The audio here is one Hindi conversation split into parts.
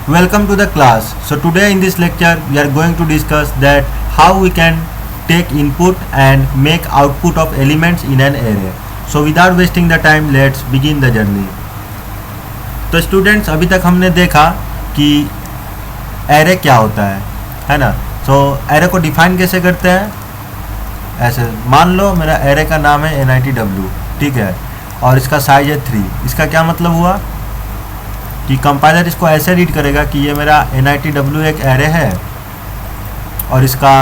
Welcome to the class. So today in this lecture we are going to discuss that how we can take input and make output of elements in an array. So without wasting the time, let's begin the journey. तो स्टूडेंट्स अभी तक हमने देखा कि एरे क्या होता है ना. सो एरे को डिफाइन कैसे करते हैं. ऐसे मान लो मेरा एरे का नाम है NITW, ठीक है, और इसका साइज है 3. इसका क्या मतलब हुआ कि कंपाइलर इसको ऐसे रीड करेगा कि ये मेरा NITW एक एरे है और इसका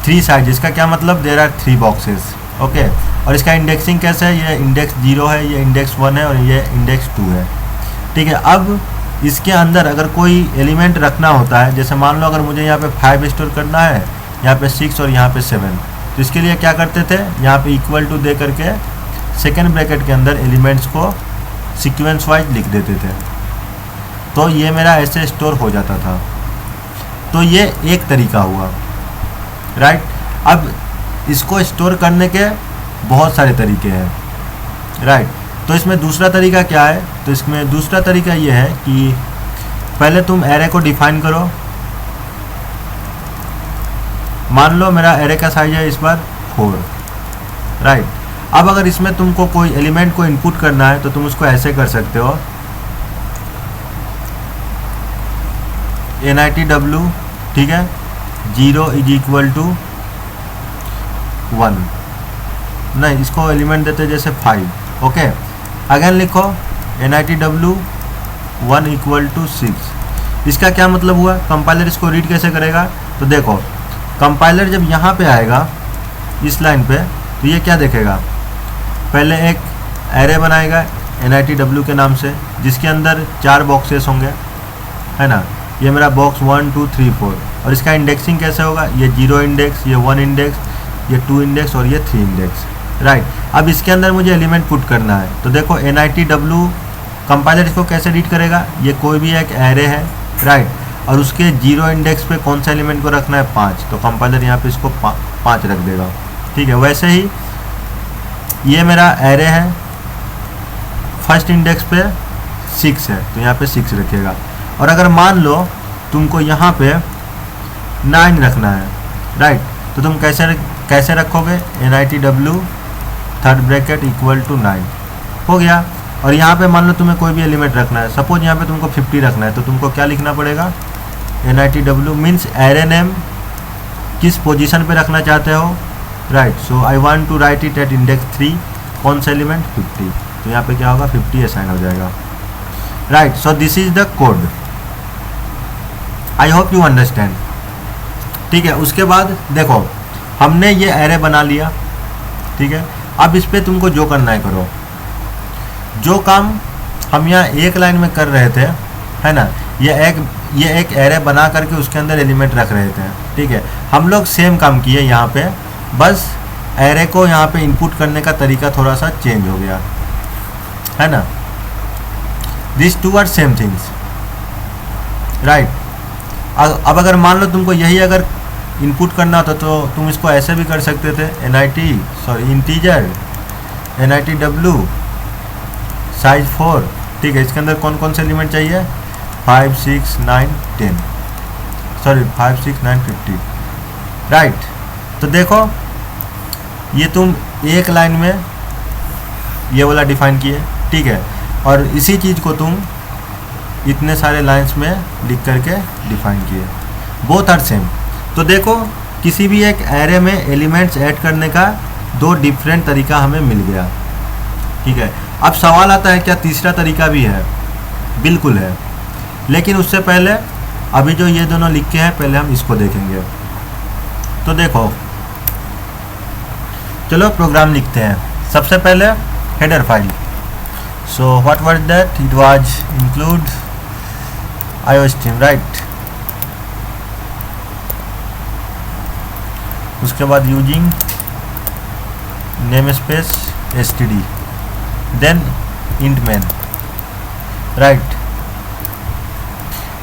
3 साइज. इसका क्या मतलब, देयर आर 3 बॉक्सेस. ओके, और इसका इंडेक्सिंग कैसे है, ये इंडेक्स 0 है, ये इंडेक्स 1 है और ये इंडेक्स 2 है. ठीक है, अब इसके अंदर अगर कोई एलिमेंट रखना होता है, जैसे मान लो अगर मुझे यहाँ पे 5 स्टोर करना है, यहाँ पे 6 और यहाँ पे 7, तो इसके लिए क्या करते थे, यहाँ पे इक्वल टू दे करके सेकेंड ब्रैकेट के अंदर एलिमेंट्स को सीक्वेंस वाइज लिख देते थे. तो ये मेरा ऐसे स्टोर हो जाता था. तो ये एक तरीका हुआ, राइट. अब इसको स्टोर करने के बहुत सारे तरीके हैं, राइट. तो इसमें दूसरा तरीका क्या है, तो इसमें दूसरा तरीका ये है कि पहले तुम एरे को डिफाइन करो. मान लो मेरा एरे का साइज है इस बार 4, राइट. अब अगर इसमें तुमको कोई एलिमेंट को इनपुट करना है तो तुम उसको ऐसे कर सकते हो, NITW, ठीक है, 0 इज इक्वल टू 1. नहीं, इसको एलिमेंट देते जैसे 5. ओके, अगेन लिखो NITW 1 इक्वल टू 6. इसका क्या मतलब हुआ, कंपाइलर इसको रीड कैसे करेगा. तो देखो, कंपाइलर जब यहाँ पे आएगा इस लाइन पे, तो ये क्या देखेगा, पहले एक एरे बनाएगा NITW के नाम से, जिसके अंदर 4 बॉक्सेस होंगे, है ना. ये मेरा बॉक्स 1 2 3 4, और इसका इंडेक्सिंग कैसे होगा, ये 0 इंडेक्स, ये 1 इंडेक्स, ये 2 इंडेक्स और ये 3 इंडेक्स, राइट. अब इसके अंदर मुझे एलिमेंट पुट करना है. तो देखो NITW कंपाइलर इसको कैसे रीड करेगा, ये कोई भी एक एरे है, राइट, और उसके 0 इंडेक्स पे कौन सा एलिमेंट को रखना है, 5. तो कंपाइलर यहाँ पे इसको 5 रख देगा, ठीक है. वैसे ही ये मेरा एरे है, फर्स्ट इंडेक्स पे 6 है, तो यहाँ पे 6 रखेगा. और अगर मान लो तुमको यहाँ पे 9 रखना है, राइट, तो तुम कैसे रखोगे, NITW third bracket equal to 9 हो गया. और यहाँ पे मान लो तुम्हें कोई भी एलिमेंट रखना है, सपोज यहाँ पे तुमको 50 रखना है, तो तुमको क्या लिखना पड़ेगा, NITW मीन्स एरे नेम, किस पोजीशन पे रखना चाहते हो, right. So I want to write it at index 3, कौन सा एलिमेंट, 50. तो यहाँ पे क्या होगा, 50 असाइन हो जाएगा, right. So this is the code. I hope you understand, ठीक है. उसके बाद देखो, हमने ये एरे बना लिया, ठीक है. अब इस पर तुमको जो करना है करो. जो काम हम यहाँ एक लाइन में कर रहे थे, है ना, ये एक एरे बना करके उसके अंदर एलिमेंट रख रहे थे, ठीक है. हम लोग सेम काम किए यहाँ पे, बस एरे को यहाँ पे इनपुट करने का तरीका थोड़ा सा चेंज हो गया, है ना. This two are same things, right. अब अगर मान लो तुमको यही अगर इनपुट करना होता तो तुम इसको ऐसे भी कर सकते थे, इंटीजर NITW साइज 4, ठीक है. इसके अंदर कौन कौन से एलिमेंट चाहिए, 5 6 9 10, सॉरी 5 6 9 50, राइट. तो देखो, ये तुम एक लाइन में ये वाला डिफाइन किए, ठीक है, और इसी चीज़ को तुम इतने सारे लाइंस में लिख करके डिफाइन किए. Both are same. तो देखो, किसी भी एक एरे में एलिमेंट्स ऐड करने का 2 डिफरेंट तरीका हमें मिल गया, ठीक है. अब सवाल आता है क्या तीसरा तरीका भी है, बिल्कुल है, लेकिन उससे पहले अभी जो ये दोनों लिख के हैं, पहले हम इसको देखेंगे. तो देखो, चलो प्रोग्राम लिखते हैं. सबसे पहले header file. So what was that, it was include iostream, right. उसके बाद using name space std, then int main, right.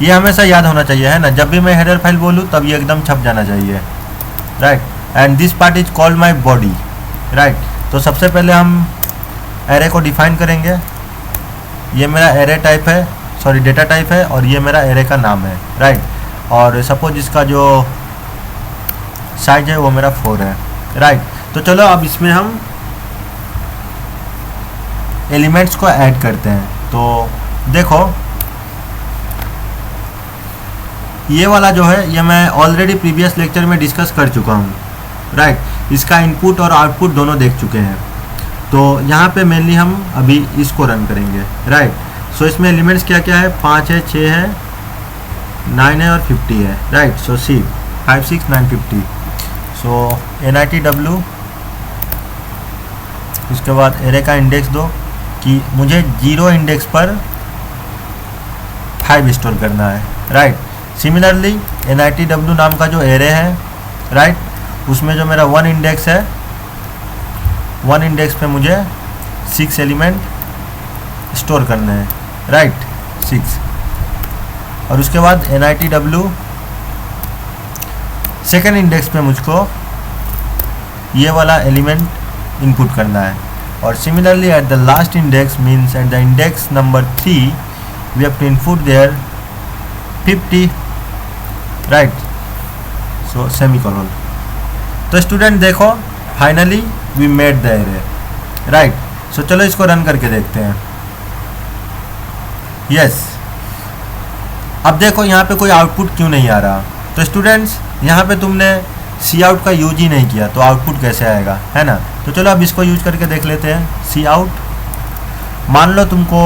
ये हमेशा याद होना चाहिए, है ना. जब भी मैं हेडर फाइल बोलूँ तब ये एकदम छप जाना चाहिए, right. And this part is called my body, right. तो सबसे पहले हम एरे को डिफाइन करेंगे. ये मेरा एरे टाइप है, सॉरी डेटा टाइप है और ये मेरा एरे का नाम है, राइट। और सपोज इसका जो साइज है वो मेरा 4 है, राइट। तो चलो अब इसमें हम एलिमेंट्स को ऐड करते हैं। तो देखो ये वाला जो है ये मैं ऑलरेडी प्रीवियस लेक्चर में डिस्कस कर चुका हूँ, राइट। इसका इनपुट और आउटपुट दोनों देख चुके हैं। तो यहाँ पे मेनली हम अभी इसको रन करेंगे, राइट। सो इसमें एलिमेंट्स क्या क्या है, 5 है, 6 है, 9 है और 50 है, राइट। सो सी 5 6 9 50। सो NITW, उसके बाद एरे का इंडेक्स दो कि मुझे 0 इंडेक्स पर 5 स्टोर करना है, राइट। सिमिलरली NITW नाम का जो एरे है, राइट, उसमें जो मेरा 1 इंडेक्स है, 1 इंडेक्स पे मुझे 6 एलिमेंट स्टोर करने हैं, राइट, 6। और उसके बाद NITW सेकेंड इंडेक्स पे मुझको ये वाला एलिमेंट इनपुट करना है। और similarly at the last index means at the index number 3 we have to input there 50, right. So semicolon. तो स्टूडेंट देखो finally we made the array, right. So चलो इसको रन करके देखते हैं। यस अब देखो यहाँ पे कोई आउटपुट क्यों नहीं आ रहा। तो स्टूडेंट्स यहाँ पे तुमने सी आउट का यूज ही नहीं किया तो आउटपुट कैसे आएगा, है ना। तो चलो अब इसको यूज करके देख लेते हैं। सी आउट, मान लो तुमको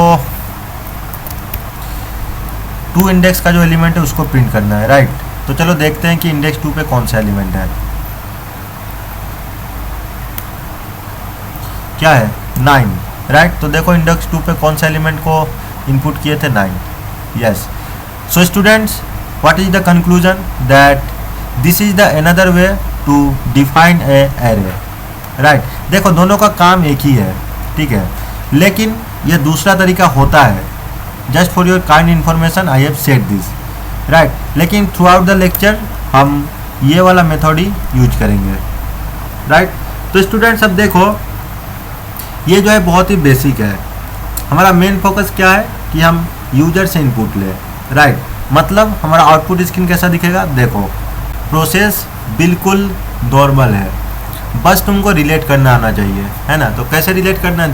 2 इंडेक्स का जो एलिमेंट है उसको प्रिंट करना है, राइट। तो चलो देखते हैं कि इंडेक्स 2 पे कौन सा एलिमेंट है। क्या है, 9, राइट। तो देखो इंडेक्स 2 पे कौन सा एलिमेंट को इनपुट किए थे, 9, yes. So students what is the conclusion that this is the another way to define a array, right. देखो दोनों का काम एक ही है, ठीक है, लेकिन ये दूसरा तरीका होता है। Just for your kind information I have said this, right. लेकिन थ्रू आउट द लेक्चर हम ये वाला मेथड ही यूज करेंगे, राइट। तो स्टूडेंट्स अब देखो ये जो है बहुत ही बेसिक है। हमारा मेन फोकस क्या है कि हम यूजर से इनपुट ले, राइट। मतलब हमारा आउटपुट स्क्रीन कैसा दिखेगा, देखो प्रोसेस बिल्कुल नॉर्मल है, बस तुमको रिलेट करना आना चाहिए, है ना। तो कैसे रिलेट करना है,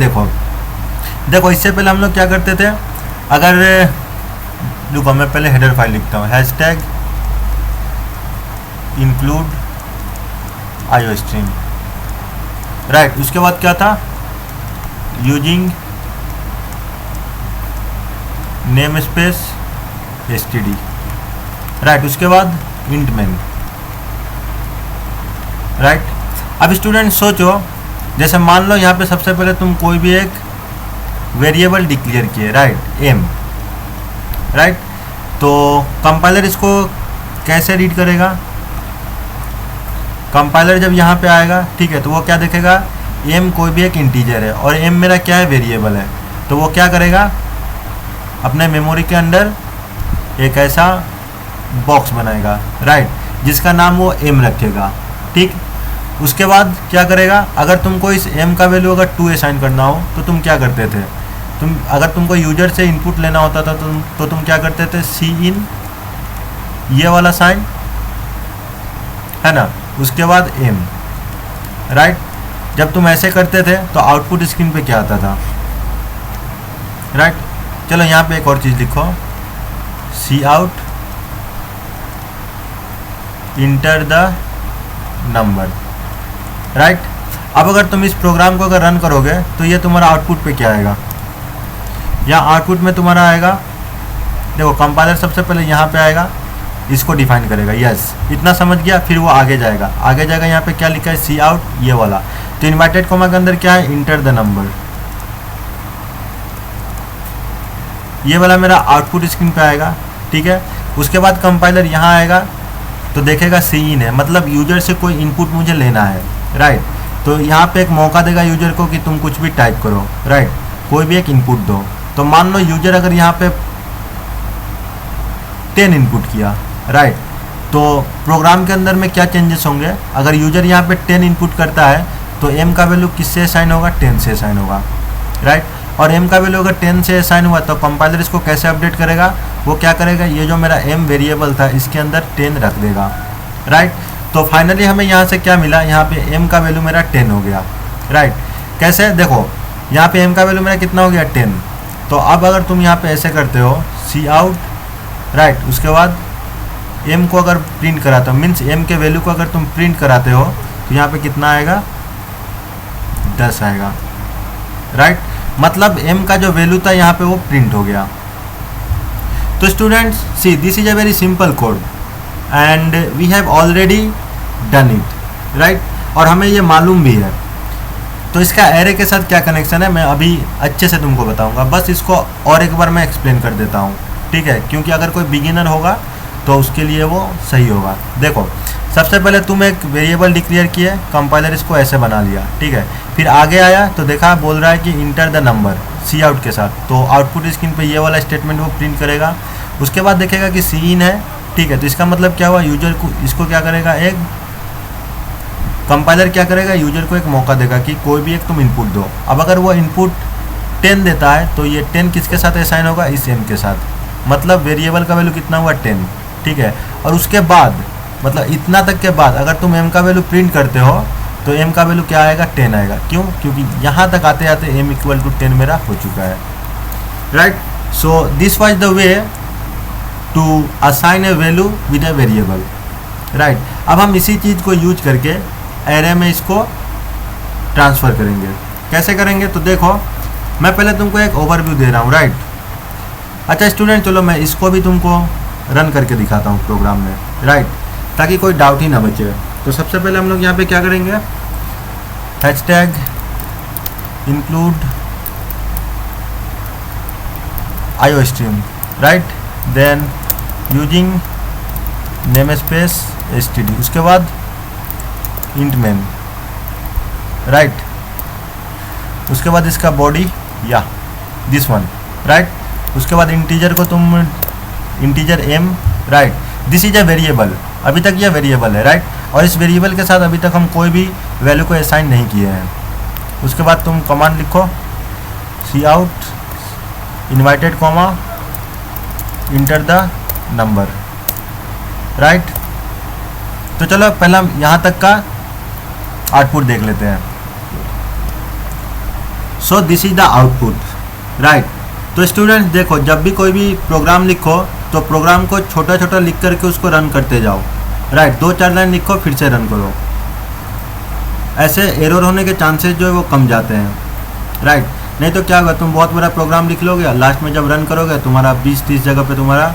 देखो इससे पहले हम लोग क्या करते थे, अगर रुको मैं पहले हेडर फाइल लिखता हूँ, हैशटैग इंक्लूड IOStream, राइट। उसके बाद क्या था, using name space std, right. उसके बाद इंट मेन, राइट। अब स्टूडेंट सोचो, जैसे मान लो यहाँ पे सबसे पहले तुम कोई भी एक वेरिएबल डिक्लेयर किए, राइट, m, राइट। तो कंपाइलर इसको कैसे रीड करेगा, कंपाइलर जब यहाँ पे आएगा, ठीक है, तो वो क्या देखेगा, m कोई भी एक इंटीजर है और m मेरा क्या है, वेरिएबल है। तो वो क्या करेगा, अपने मेमोरी के अंदर एक ऐसा बॉक्स बनाएगा, राइट, जिसका नाम वो m रखेगा, ठीक। उसके बाद क्या करेगा, अगर तुमको इस m का वैल्यू अगर 2 असाइन करना हो तो तुम क्या करते थे, अगर तुमको यूजर से इनपुट लेना होता था तो तुम क्या करते थे, सी इन ये वाला साइन, है ना, उसके बाद m, राइट। जब तुम ऐसे करते थे तो आउटपुट स्क्रीन पे क्या आता था, राइट। चलो यहाँ पे एक और चीज़ लिखो, cout enter the number, right. अब अगर तुम इस प्रोग्राम को अगर रन करोगे तो ये तुम्हारा आउटपुट पे क्या आएगा, यहाँ आउटपुट में तुम्हारा आएगा, देखो कंपाइलर सबसे पहले यहाँ पे आएगा, इसको डिफाइन करेगा, यस, इतना समझ गया। फिर वो आगे जाएगा, यहाँ पे क्या लिखा है, सी आउट ये वाला। तो इन्वर्टेड कॉमा के अंदर क्या है, इंटर द नंबर, ये वाला मेरा आउटपुट स्क्रीन पे आएगा, ठीक है। उसके बाद कंपाइलर यहाँ आएगा तो देखेगा सी इन है, मतलब यूजर से कोई इनपुट मुझे लेना है, राइट। तो यहाँ पे एक मौका देगा यूजर को कि तुम कुछ भी टाइप करो, राइट, कोई भी एक इनपुट दो। तो मान लो यूजर अगर यहाँ पे 10 इनपुट किया, राइट, तो प्रोग्राम के अंदर में क्या चेंजेस होंगे, अगर यूजर यहाँ पे 10 इनपुट करता है तो m का वैल्यू किससे साइन होगा, 10 से साइन होगा, राइट। और m का वैल्यू अगर 10 से असाइन हुआ तो कंपाइलर इसको कैसे अपडेट करेगा, वो क्या करेगा, ये जो मेरा m वेरिएबल था इसके अंदर 10 रख देगा, राइट। तो फाइनली हमें यहाँ से क्या मिला, यहाँ पे m का वैल्यू मेरा 10 हो गया, राइट। कैसे, देखो यहाँ पे m का वैल्यू मेरा कितना हो गया 10। तो अब अगर तुम यहाँ पे ऐसे करते हो सी आउट, राइट, उसके बाद m को अगर प्रिंट कराते हो, मीन्स m के वैल्यू को अगर तुम प्रिंट कराते हो तो यहाँ पे कितना आएगा, 10 आएगा, राइट। मतलब m का जो वैल्यू था यहाँ पे वो प्रिंट हो गया। तो students see this is a very simple code and we have already done it, right, और हमें ये मालूम भी है। तो इसका एरे के साथ क्या कनेक्शन है मैं अभी अच्छे से तुमको बताऊंगा, बस इसको और एक बार मैं एक्सप्लेन कर देता हूँ, ठीक है, क्योंकि अगर कोई बिगिनर होगा तो उसके लिए वो सही होगा। देखो सबसे पहले तुम एक वेरिएबल डिक्लेयर किए, कंपाइलर इसको ऐसे बना लिया, ठीक है, फिर आगे आया तो देखा बोल रहा है कि enter the number cout के साथ, तो आउटपुट स्क्रीन पे ये वाला स्टेटमेंट वो प्रिंट करेगा। उसके बाद देखेगा कि सी इन है, ठीक है, तो इसका मतलब क्या हुआ, यूजर को इसको क्या करेगा, एक कंपाइलर क्या करेगा, यूजर को एक मौका देगा कि कोई भी एक तुम इनपुट दो। अब अगर वो इनपुट 10 देता है तो ये 10 किसके साथ असाइन होगा, इस m के साथ, मतलब वेरिएबल का वैल्यू कितना हुआ 10, ठीक है। और उसके बाद मतलब इतना तक के बाद अगर तुम m का वैल्यू प्रिंट करते हो तो m का वैल्यू क्या आएगा, 10 आएगा। क्यों, क्योंकि यहाँ तक आते आते m इक्वल टू 10 मेरा हो चुका है, right. So this was the way to assign a value with a variable, right. अब हम इसी चीज़ को यूज करके एरे में इसको ट्रांसफ़र करेंगे। कैसे करेंगे, तो देखो मैं पहले तुमको एक ओवरव्यू दे रहा हूँ, राइट। अच्छा स्टूडेंट चलो मैं इसको भी तुमको रन करके दिखाता हूँ प्रोग्राम में, राइट, ताकि कोई डाउट ही ना बचे। तो सबसे पहले हम लोग यहाँ पे क्या करेंगे, hashtag include IOStream, right, then using name space std, उसके बाद इंट मेन, राइट, उसके बाद इसका बॉडी या दिस वन, राइट, उसके बाद इंटीजर को तुम integer m, right, this is a variable, अभी तक यह वेरिएबल है, राइट, और इस वेरिएबल के साथ अभी तक हम कोई भी वैल्यू को असाइन नहीं किए हैं। उसके बाद तुम कमांड लिखो cout inverted comma enter the number, right. तो चलो पहला यहाँ तक का आउटपुट देख लेते हैं। सो this is the output, right. तो स्टूडेंट्स देखो जब भी कोई भी प्रोग्राम लिखो तो प्रोग्राम को छोटा छोटा लिख करके उसको रन करते जाओ, राइट, 2-4 लाइन लिखो फिर से रन करो, ऐसे एरर होने के चांसेस जो है वो कम जाते हैं, राइट। नहीं तो क्या होगा, तुम बहुत बड़ा प्रोग्राम लिख लोगे, लास्ट में जब रन करोगे तुम्हारा 20-30 जगह पे तुम्हारा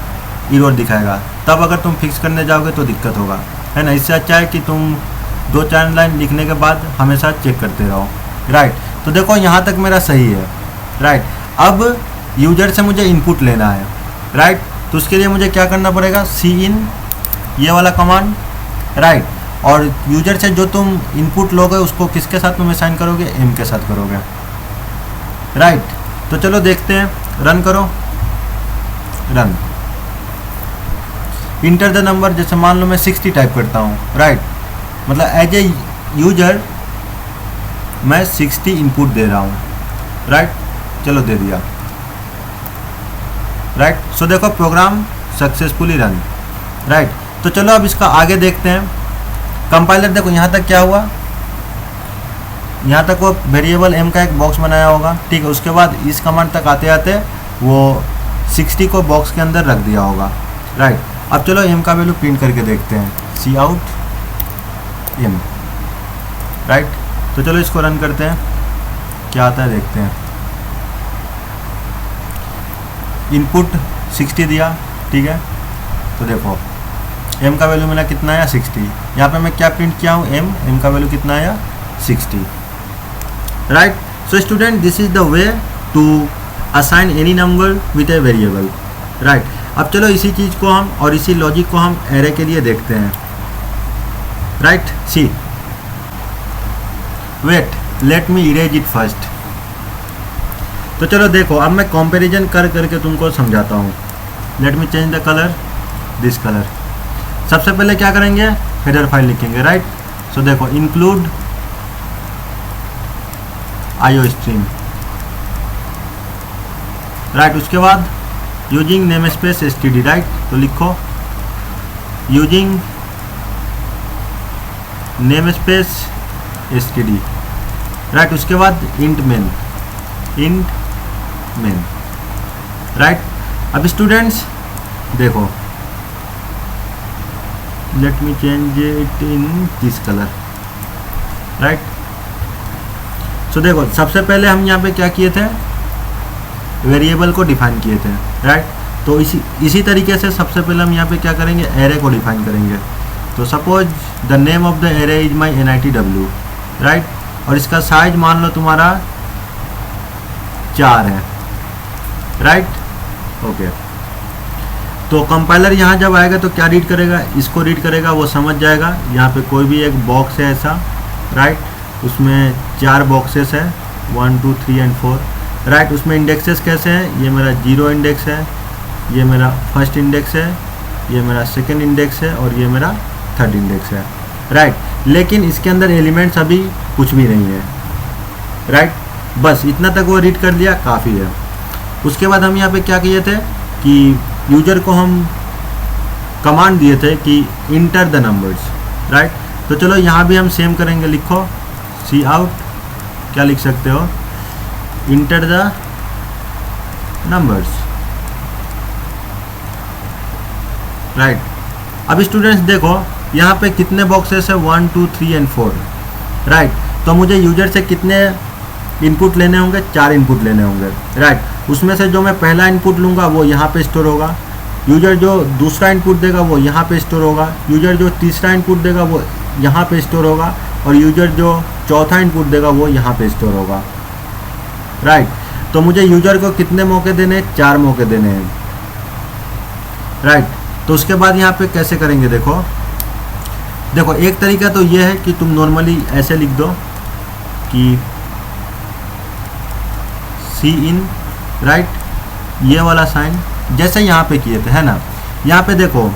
एरर दिखाएगा, तब अगर तुम फिक्स करने जाओगे तो दिक्कत होगा, है ना। इससे अच्छा है कि तुम 2-4 लाइन लिखने के बाद हमेशा चेक करते रहो, राइट। तो देखो यहाँ तक मेरा सही है, राइट। अब यूजर से मुझे इनपुट लेना है, राइट, तो उसके लिए मुझे क्या करना पड़ेगा, सी इन ये वाला कमांड, राइट, और यूजर से जो तुम इनपुट लोगे उसको किसके साथ तुम असाइन करोगे, m के साथ करोगे, राइट। तो चलो देखते हैं, रन करो, रन, इंटर द नंबर, जैसे मान लो मैं 60 टाइप करता हूँ, राइट, मतलब एज ए यूजर मैं 60 इनपुट दे रहा हूँ, राइट, चलो दे दिया, राइट। सो देखो प्रोग्राम सक्सेसफुली रन, राइट। तो चलो अब इसका आगे देखते हैं। कंपाइलर देखो यहाँ तक क्या हुआ, यहाँ तक वो वेरिएबल m का एक बॉक्स बनाया होगा, ठीक है, उसके बाद इस कमांड तक आते आते वो 60 को बॉक्स के अंदर रख दिया होगा, राइट। अब चलो m का वैल्यू प्रिंट करके देखते हैं, सी आउट m, राइट। तो चलो इसको रन करते हैं, क्या आता है देखते हैं। इनपुट 60 दिया, ठीक है, तो देखो m का वैल्यू मेरा कितना आया 60, यहाँ पे मैं क्या प्रिंट किया हूँ m का वैल्यू कितना आया 60, right. So student this is the way to assign any number with a variable, right. अब चलो इसी चीज़ को हम और इसी लॉजिक को हम एरे के लिए देखते हैं, right. See wait let me erase it first. तो चलो देखो अब मैं कंपैरिजन कर करके तुमको समझाता हूँ। Let me change the colour, this colour. सबसे पहले क्या करेंगे, हेडर फाइल लिखेंगे, राइट। सो देखो इंक्लूड IOStream, राइट। उसके बाद using name space std, right. तो लिखो using name space std, right. उसके बाद इंट मेन राइट। अब स्टूडेंट्स देखो, let me change it in this colour, right. So देखो, सबसे पहले हम यहाँ पे क्या किए थे, वेरिएबल को डिफाइन किए थे, राइट। तो इसी तरीके से सबसे पहले हम यहाँ पे क्या करेंगे, एरे को डिफाइन करेंगे। तो suppose the name of the array is my NITW, right. और इसका साइज मान लो तुम्हारा 4 है, राइट। ओके, तो कंपाइलर यहाँ जब आएगा तो क्या रीड करेगा, इसको रीड करेगा, वो समझ जाएगा यहाँ पे कोई भी एक बॉक्स है ऐसा, राइट। उसमें 4 बॉक्सेस है, 1 2 3 एंड 4, राइट। उसमें इंडेक्सेस कैसे हैं, ये मेरा 0 इंडेक्स है, ये मेरा फर्स्ट इंडेक्स है, ये मेरा सेकंड इंडेक्स है और ये मेरा थर्ड इंडेक्स है, राइट। लेकिन इसके अंदर एलिमेंट्स अभी कुछ भी नहीं है, राइट। बस इतना तक वो रीड कर लिया, काफ़ी है। उसके बाद हम यहाँ पे क्या किए थे कि यूजर को हम कमांड दिए थे कि इंटर द नंबर्स, राइट। तो चलो यहाँ भी हम सेम करेंगे, लिखो सी आउट, क्या लिख सकते हो, इंटर द नंबर्स, राइट। अब स्टूडेंट्स देखो यहाँ पे कितने बॉक्सेस है, 1 2 3 एंड 4, राइट। तो मुझे यूजर से कितने इनपुट लेने होंगे, 4 इनपुट लेने होंगे, राइट। उसमें से जो मैं पहला इनपुट लूँगा वो यहाँ पे स्टोर होगा, यूजर जो दूसरा इनपुट देगा वो यहाँ पे स्टोर होगा, यूजर जो तीसरा इनपुट देगा वो यहाँ पे स्टोर होगा और यूजर जो चौथा इनपुट देगा वो यहाँ पे स्टोर होगा, राइट। तो मुझे यूजर को कितने मौके देने हैं, 4 मौके देने हैं, राइट। तो उसके बाद यहाँ पे कैसे करेंगे, देखो एक तरीका तो ये है कि तुम नॉर्मली ऐसे लिख दो कि सी इन, राइट, ये वाला साइन जैसे यहाँ पे किए थे, है ना। यहाँ पे देखो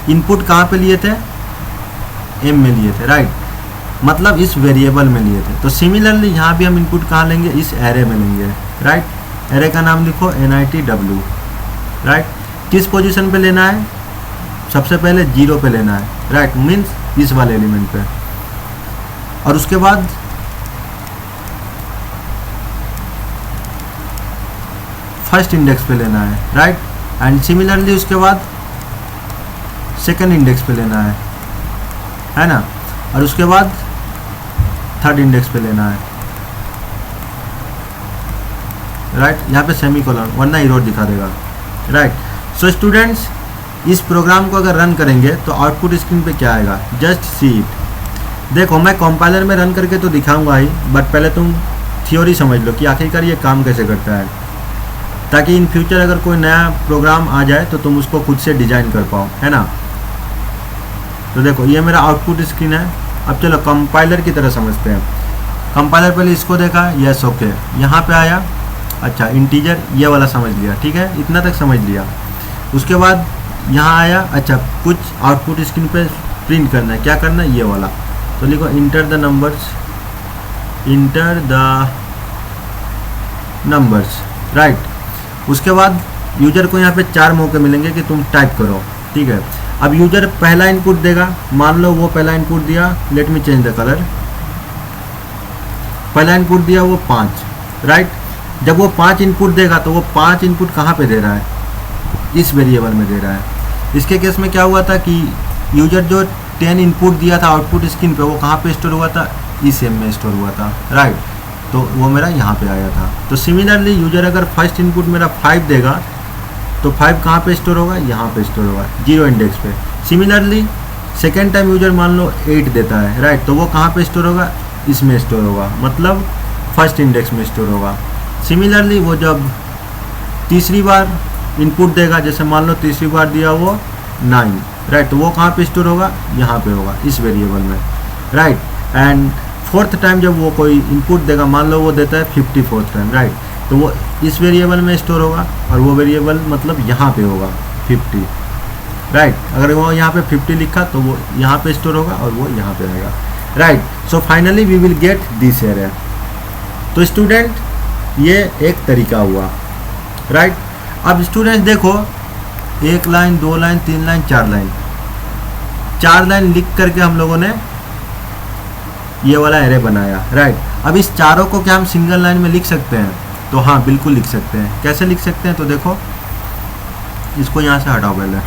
इनपुट कहाँ पे लिए थे, m में लिए थे, राइट, मतलब इस वेरिएबल में लिए थे। तो सिमिलरली यहाँ भी हम इनपुट कहाँ लेंगे, इस एरे में लेंगे, राइट। एरे का नाम लिखो NITW, राइट। किस पोजीशन पे लेना है, सबसे पहले 0 पे लेना है, राइट, मीन्स इस वाले एलिमेंट पे। और उसके बाद फर्स्ट इंडेक्स पे लेना है, राइट। एंड सिमिलरली उसके बाद सेकंड इंडेक्स पे लेना है ना। और उसके बाद थर्ड इंडेक्स पे लेना है, राइट। यहाँ पे सेमीकोलन, वरना एरर दिखा देगा, राइट। सो स्टूडेंट्स, इस प्रोग्राम को अगर रन करेंगे तो आउटपुट स्क्रीन पे क्या आएगा, जस्ट सी इट। देखो मैं कंपाइलर में रन करके तो दिखाऊंगा ही, बट पहले तुम थ्योरी समझ लो कि आखिरकार ये काम कैसे करता है, ताकि इन फ्यूचर अगर कोई नया प्रोग्राम आ जाए तो तुम उसको खुद से डिज़ाइन कर पाओ, है ना। तो देखो ये मेरा आउटपुट स्क्रीन है। अब चलो कंपाइलर की तरह समझते हैं। कंपाइलर पहले इसको देखा, यस ओके, यहाँ पे आया, अच्छा इंटीजर ये वाला समझ लिया, ठीक है, इतना तक समझ लिया। उसके बाद यहाँ आया, अच्छा कुछ आउटपुट स्क्रीन पे प्रिंट करना है, क्या करना है, ये वाला। तो लिखो इंटर द नंबर्स, राइट। उसके बाद यूजर को यहाँ पे 4 मौके मिलेंगे कि तुम टाइप करो, ठीक है। अब यूजर पहला इनपुट देगा, मान लो वो पहला इनपुट दिया, late me change the colour, पहला इनपुट दिया वो 5, राइट। जब वो 5 इनपुट देगा तो वो 5 इनपुट कहाँ पे दे रहा है, इस वेरिएबल में दे रहा है। इसके केस में क्या हुआ था कि यूजर जो 10 इनपुट दिया था आउटपुट स्क्रीन पे, वो कहाँ पे स्टोर हुआ था, इस m में स्टोर हुआ था, राइट। तो वो मेरा यहाँ पे आया था। तो सिमिलरली यूजर अगर फर्स्ट इनपुट मेरा 5 देगा तो 5 कहाँ पे स्टोर होगा, यहाँ पे स्टोर होगा, 0 इंडेक्स पे। सिमिलरली सेकेंड टाइम यूजर मान लो 8 देता है, राइट, तो वो कहाँ पे स्टोर होगा, इसमें स्टोर होगा, मतलब फर्स्ट इंडेक्स में स्टोर होगा। सिमिलरली वो जब तीसरी बार इनपुट देगा, जैसे मान लो तीसरी बार दिया वो 9, राइट, तो वो कहाँ पे स्टोर होगा, यहाँ पे होगा, इस वेरिएबल में, राइट। एंड फोर्थ टाइम जब वो कोई इनपुट देगा, मान लो वो देता है 54th टाइम, राइट, तो वो इस वेरिएबल में स्टोर होगा और वो वेरिएबल मतलब यहाँ पे होगा 50, राइट। अगर वो यहाँ पे 50 लिखा तो वो यहाँ पे स्टोर होगा और वो यहाँ पे आएगा, right. So finally we will get this array. तो स्टूडेंट ये एक तरीका हुआ, राइट। अब स्टूडेंट्स देखो, 1 line 2 line 3 line 4 line, 4 line लिख करके हम लोगों ने ये वाला एरे बनाया, राइट। अब इस चारों को क्या हम सिंगल लाइन में लिख सकते हैं? तो हाँ, बिल्कुल लिख सकते हैं। कैसे लिख सकते हैं? तो देखो, इसको यहाँ से हटाओ पहले।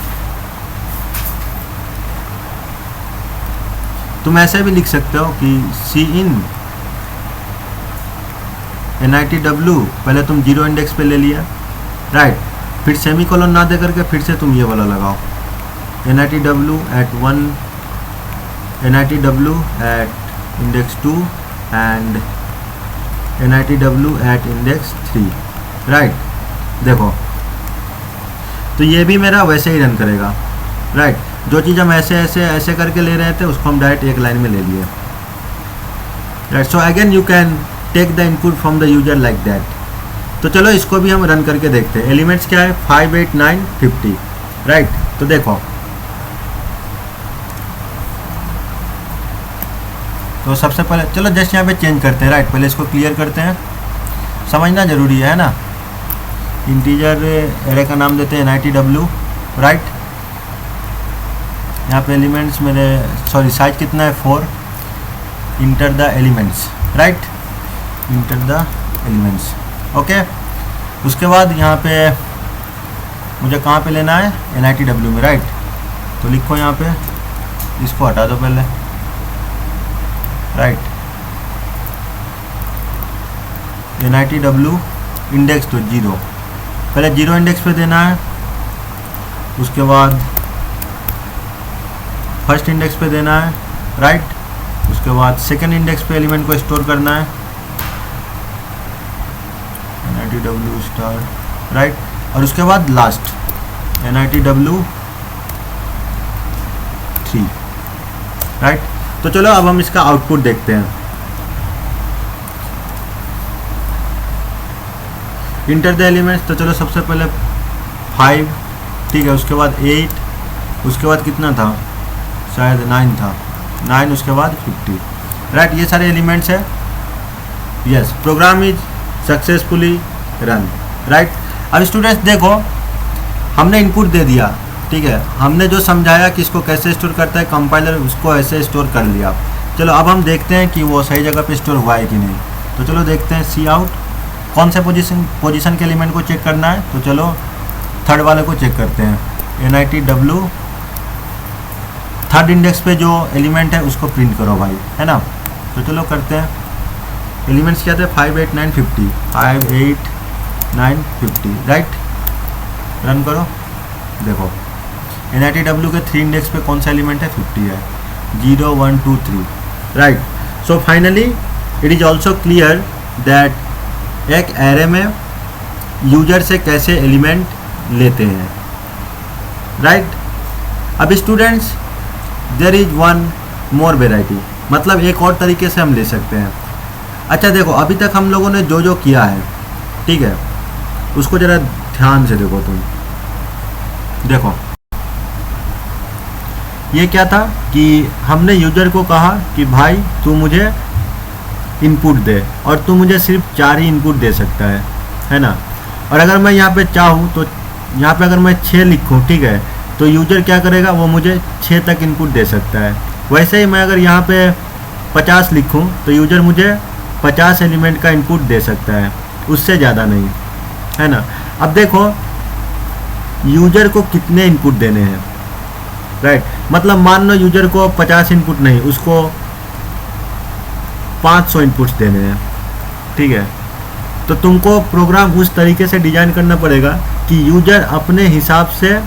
तुम ऐसे भी लिख सकते हो कि सी इन NITW, पहले तुम 0 इंडेक्स पे ले लिया, राइट। फिर सेमीकोलन ना दे करके फिर से तुम ये वाला लगाओ, NITW at 1, NITW at index 2 and NITW at index 3, right. देखो, तो ये भी मेरा वैसे ही रन करेगा, राइट। जो चीज़ हम ऐसे ऐसे ऐसे करके ले रहे थे उसको हम डायरेक्ट एक लाइन में ले लिए, right. So again you can take the input from the user like that. तो चलो इसको भी हम रन करके देखते हैं। एलिमेंट्स क्या है? 5, 8, 9, 50, राइट। तो देखो, तो सबसे पहले चलो जस्ट यहाँ पे चेंज करते हैं, राइट। पहले इसको क्लियर करते हैं, समझना ज़रूरी है ना। इंटीजर एरे का नाम देते हैं NITW, राइट। यहाँ पे एलिमेंट्स मेरे, सॉरी साइज कितना है? 4। Inter the elements, right, enter the elements, okay. उसके बाद यहाँ पे मुझे कहाँ पे लेना है? NITW में, राइट। तो लिखो यहाँ पे, इसको हटा दो पहले, राइट। NITW इंडेक्स तो 0, पहले 0 इंडेक्स पे देना है, उसके बाद फर्स्ट इंडेक्स पे देना है, राइट। उसके बाद सेकंड इंडेक्स पे एलिमेंट को स्टोर करना है, NITW स्टार, राइट। और उसके बाद लास्ट NITW 3, राइट। तो चलो अब हम इसका आउटपुट देखते हैं। इंटर द एलिमेंट्स, तो चलो सबसे पहले 5, ठीक है। उसके बाद 8, उसके बाद कितना था? शायद 9 था, 9, उसके बाद 50, राइट। ये सारे एलिमेंट्स है। Yes, program is successfully run, right. अब स्टूडेंट्स देखो, हमने इनपुट दे दिया, ठीक है। हमने जो समझाया कि इसको कैसे स्टोर करता है कंपाइलर, उसको ऐसे स्टोर कर लिया। चलो अब हम देखते हैं कि वो सही जगह पे स्टोर हुआ है कि नहीं। तो चलो देखते हैं, सी आउट, कौन से पोजीशन के एलिमेंट को चेक करना है? तो चलो थर्ड वाले को चेक करते हैं, NITW थर्ड इंडेक्स पे जो एलिमेंट है उसको प्रिंट करो भाई, है ना। तो चलो करते हैं। एलिमेंट्स क्या थे? 5, 8, 9, 50, 5, 8, 9, 50, राइट। रन करो, देखो NITW के 3 इंडेक्स पे कौन सा एलिमेंट है? 50 है, 0, 1, 2, 3, right. So finally it is also clear that एक एरे में यूजर से कैसे एलिमेंट लेते हैं, राइट। अब students, there is one more variety, मतलब एक और तरीके से हम ले सकते हैं। अच्छा देखो, अभी तक हम लोगों ने जो जो किया है, ठीक है, उसको ज़रा ध्यान से देखो तुम। देखो ये क्या था कि हमने यूजर को कहा कि भाई तू मुझे इनपुट दे, और तू मुझे सिर्फ 4 ही इनपुट दे सकता है ना। और अगर मैं यहाँ पे चाहूँ तो यहाँ पे अगर मैं 6 लिखूँ, ठीक है, तो यूजर क्या करेगा? वो मुझे 6 तक इनपुट दे सकता है। वैसे ही मैं अगर यहाँ पे 50 लिखूँ तो यूजर मुझे 50 एलिमेंट का इनपुट दे सकता है, उससे ज़्यादा नहीं, है ना। अब देखो यूजर को कितने इनपुट देने हैं, राइट। मतलब मान लो यूजर को 50 इनपुट नहीं, उसको 500 इनपुट्स देने हैं, ठीक है। तो तुमको प्रोग्राम उस तरीके से डिज़ाइन करना पड़ेगा कि यूजर अपने हिसाब से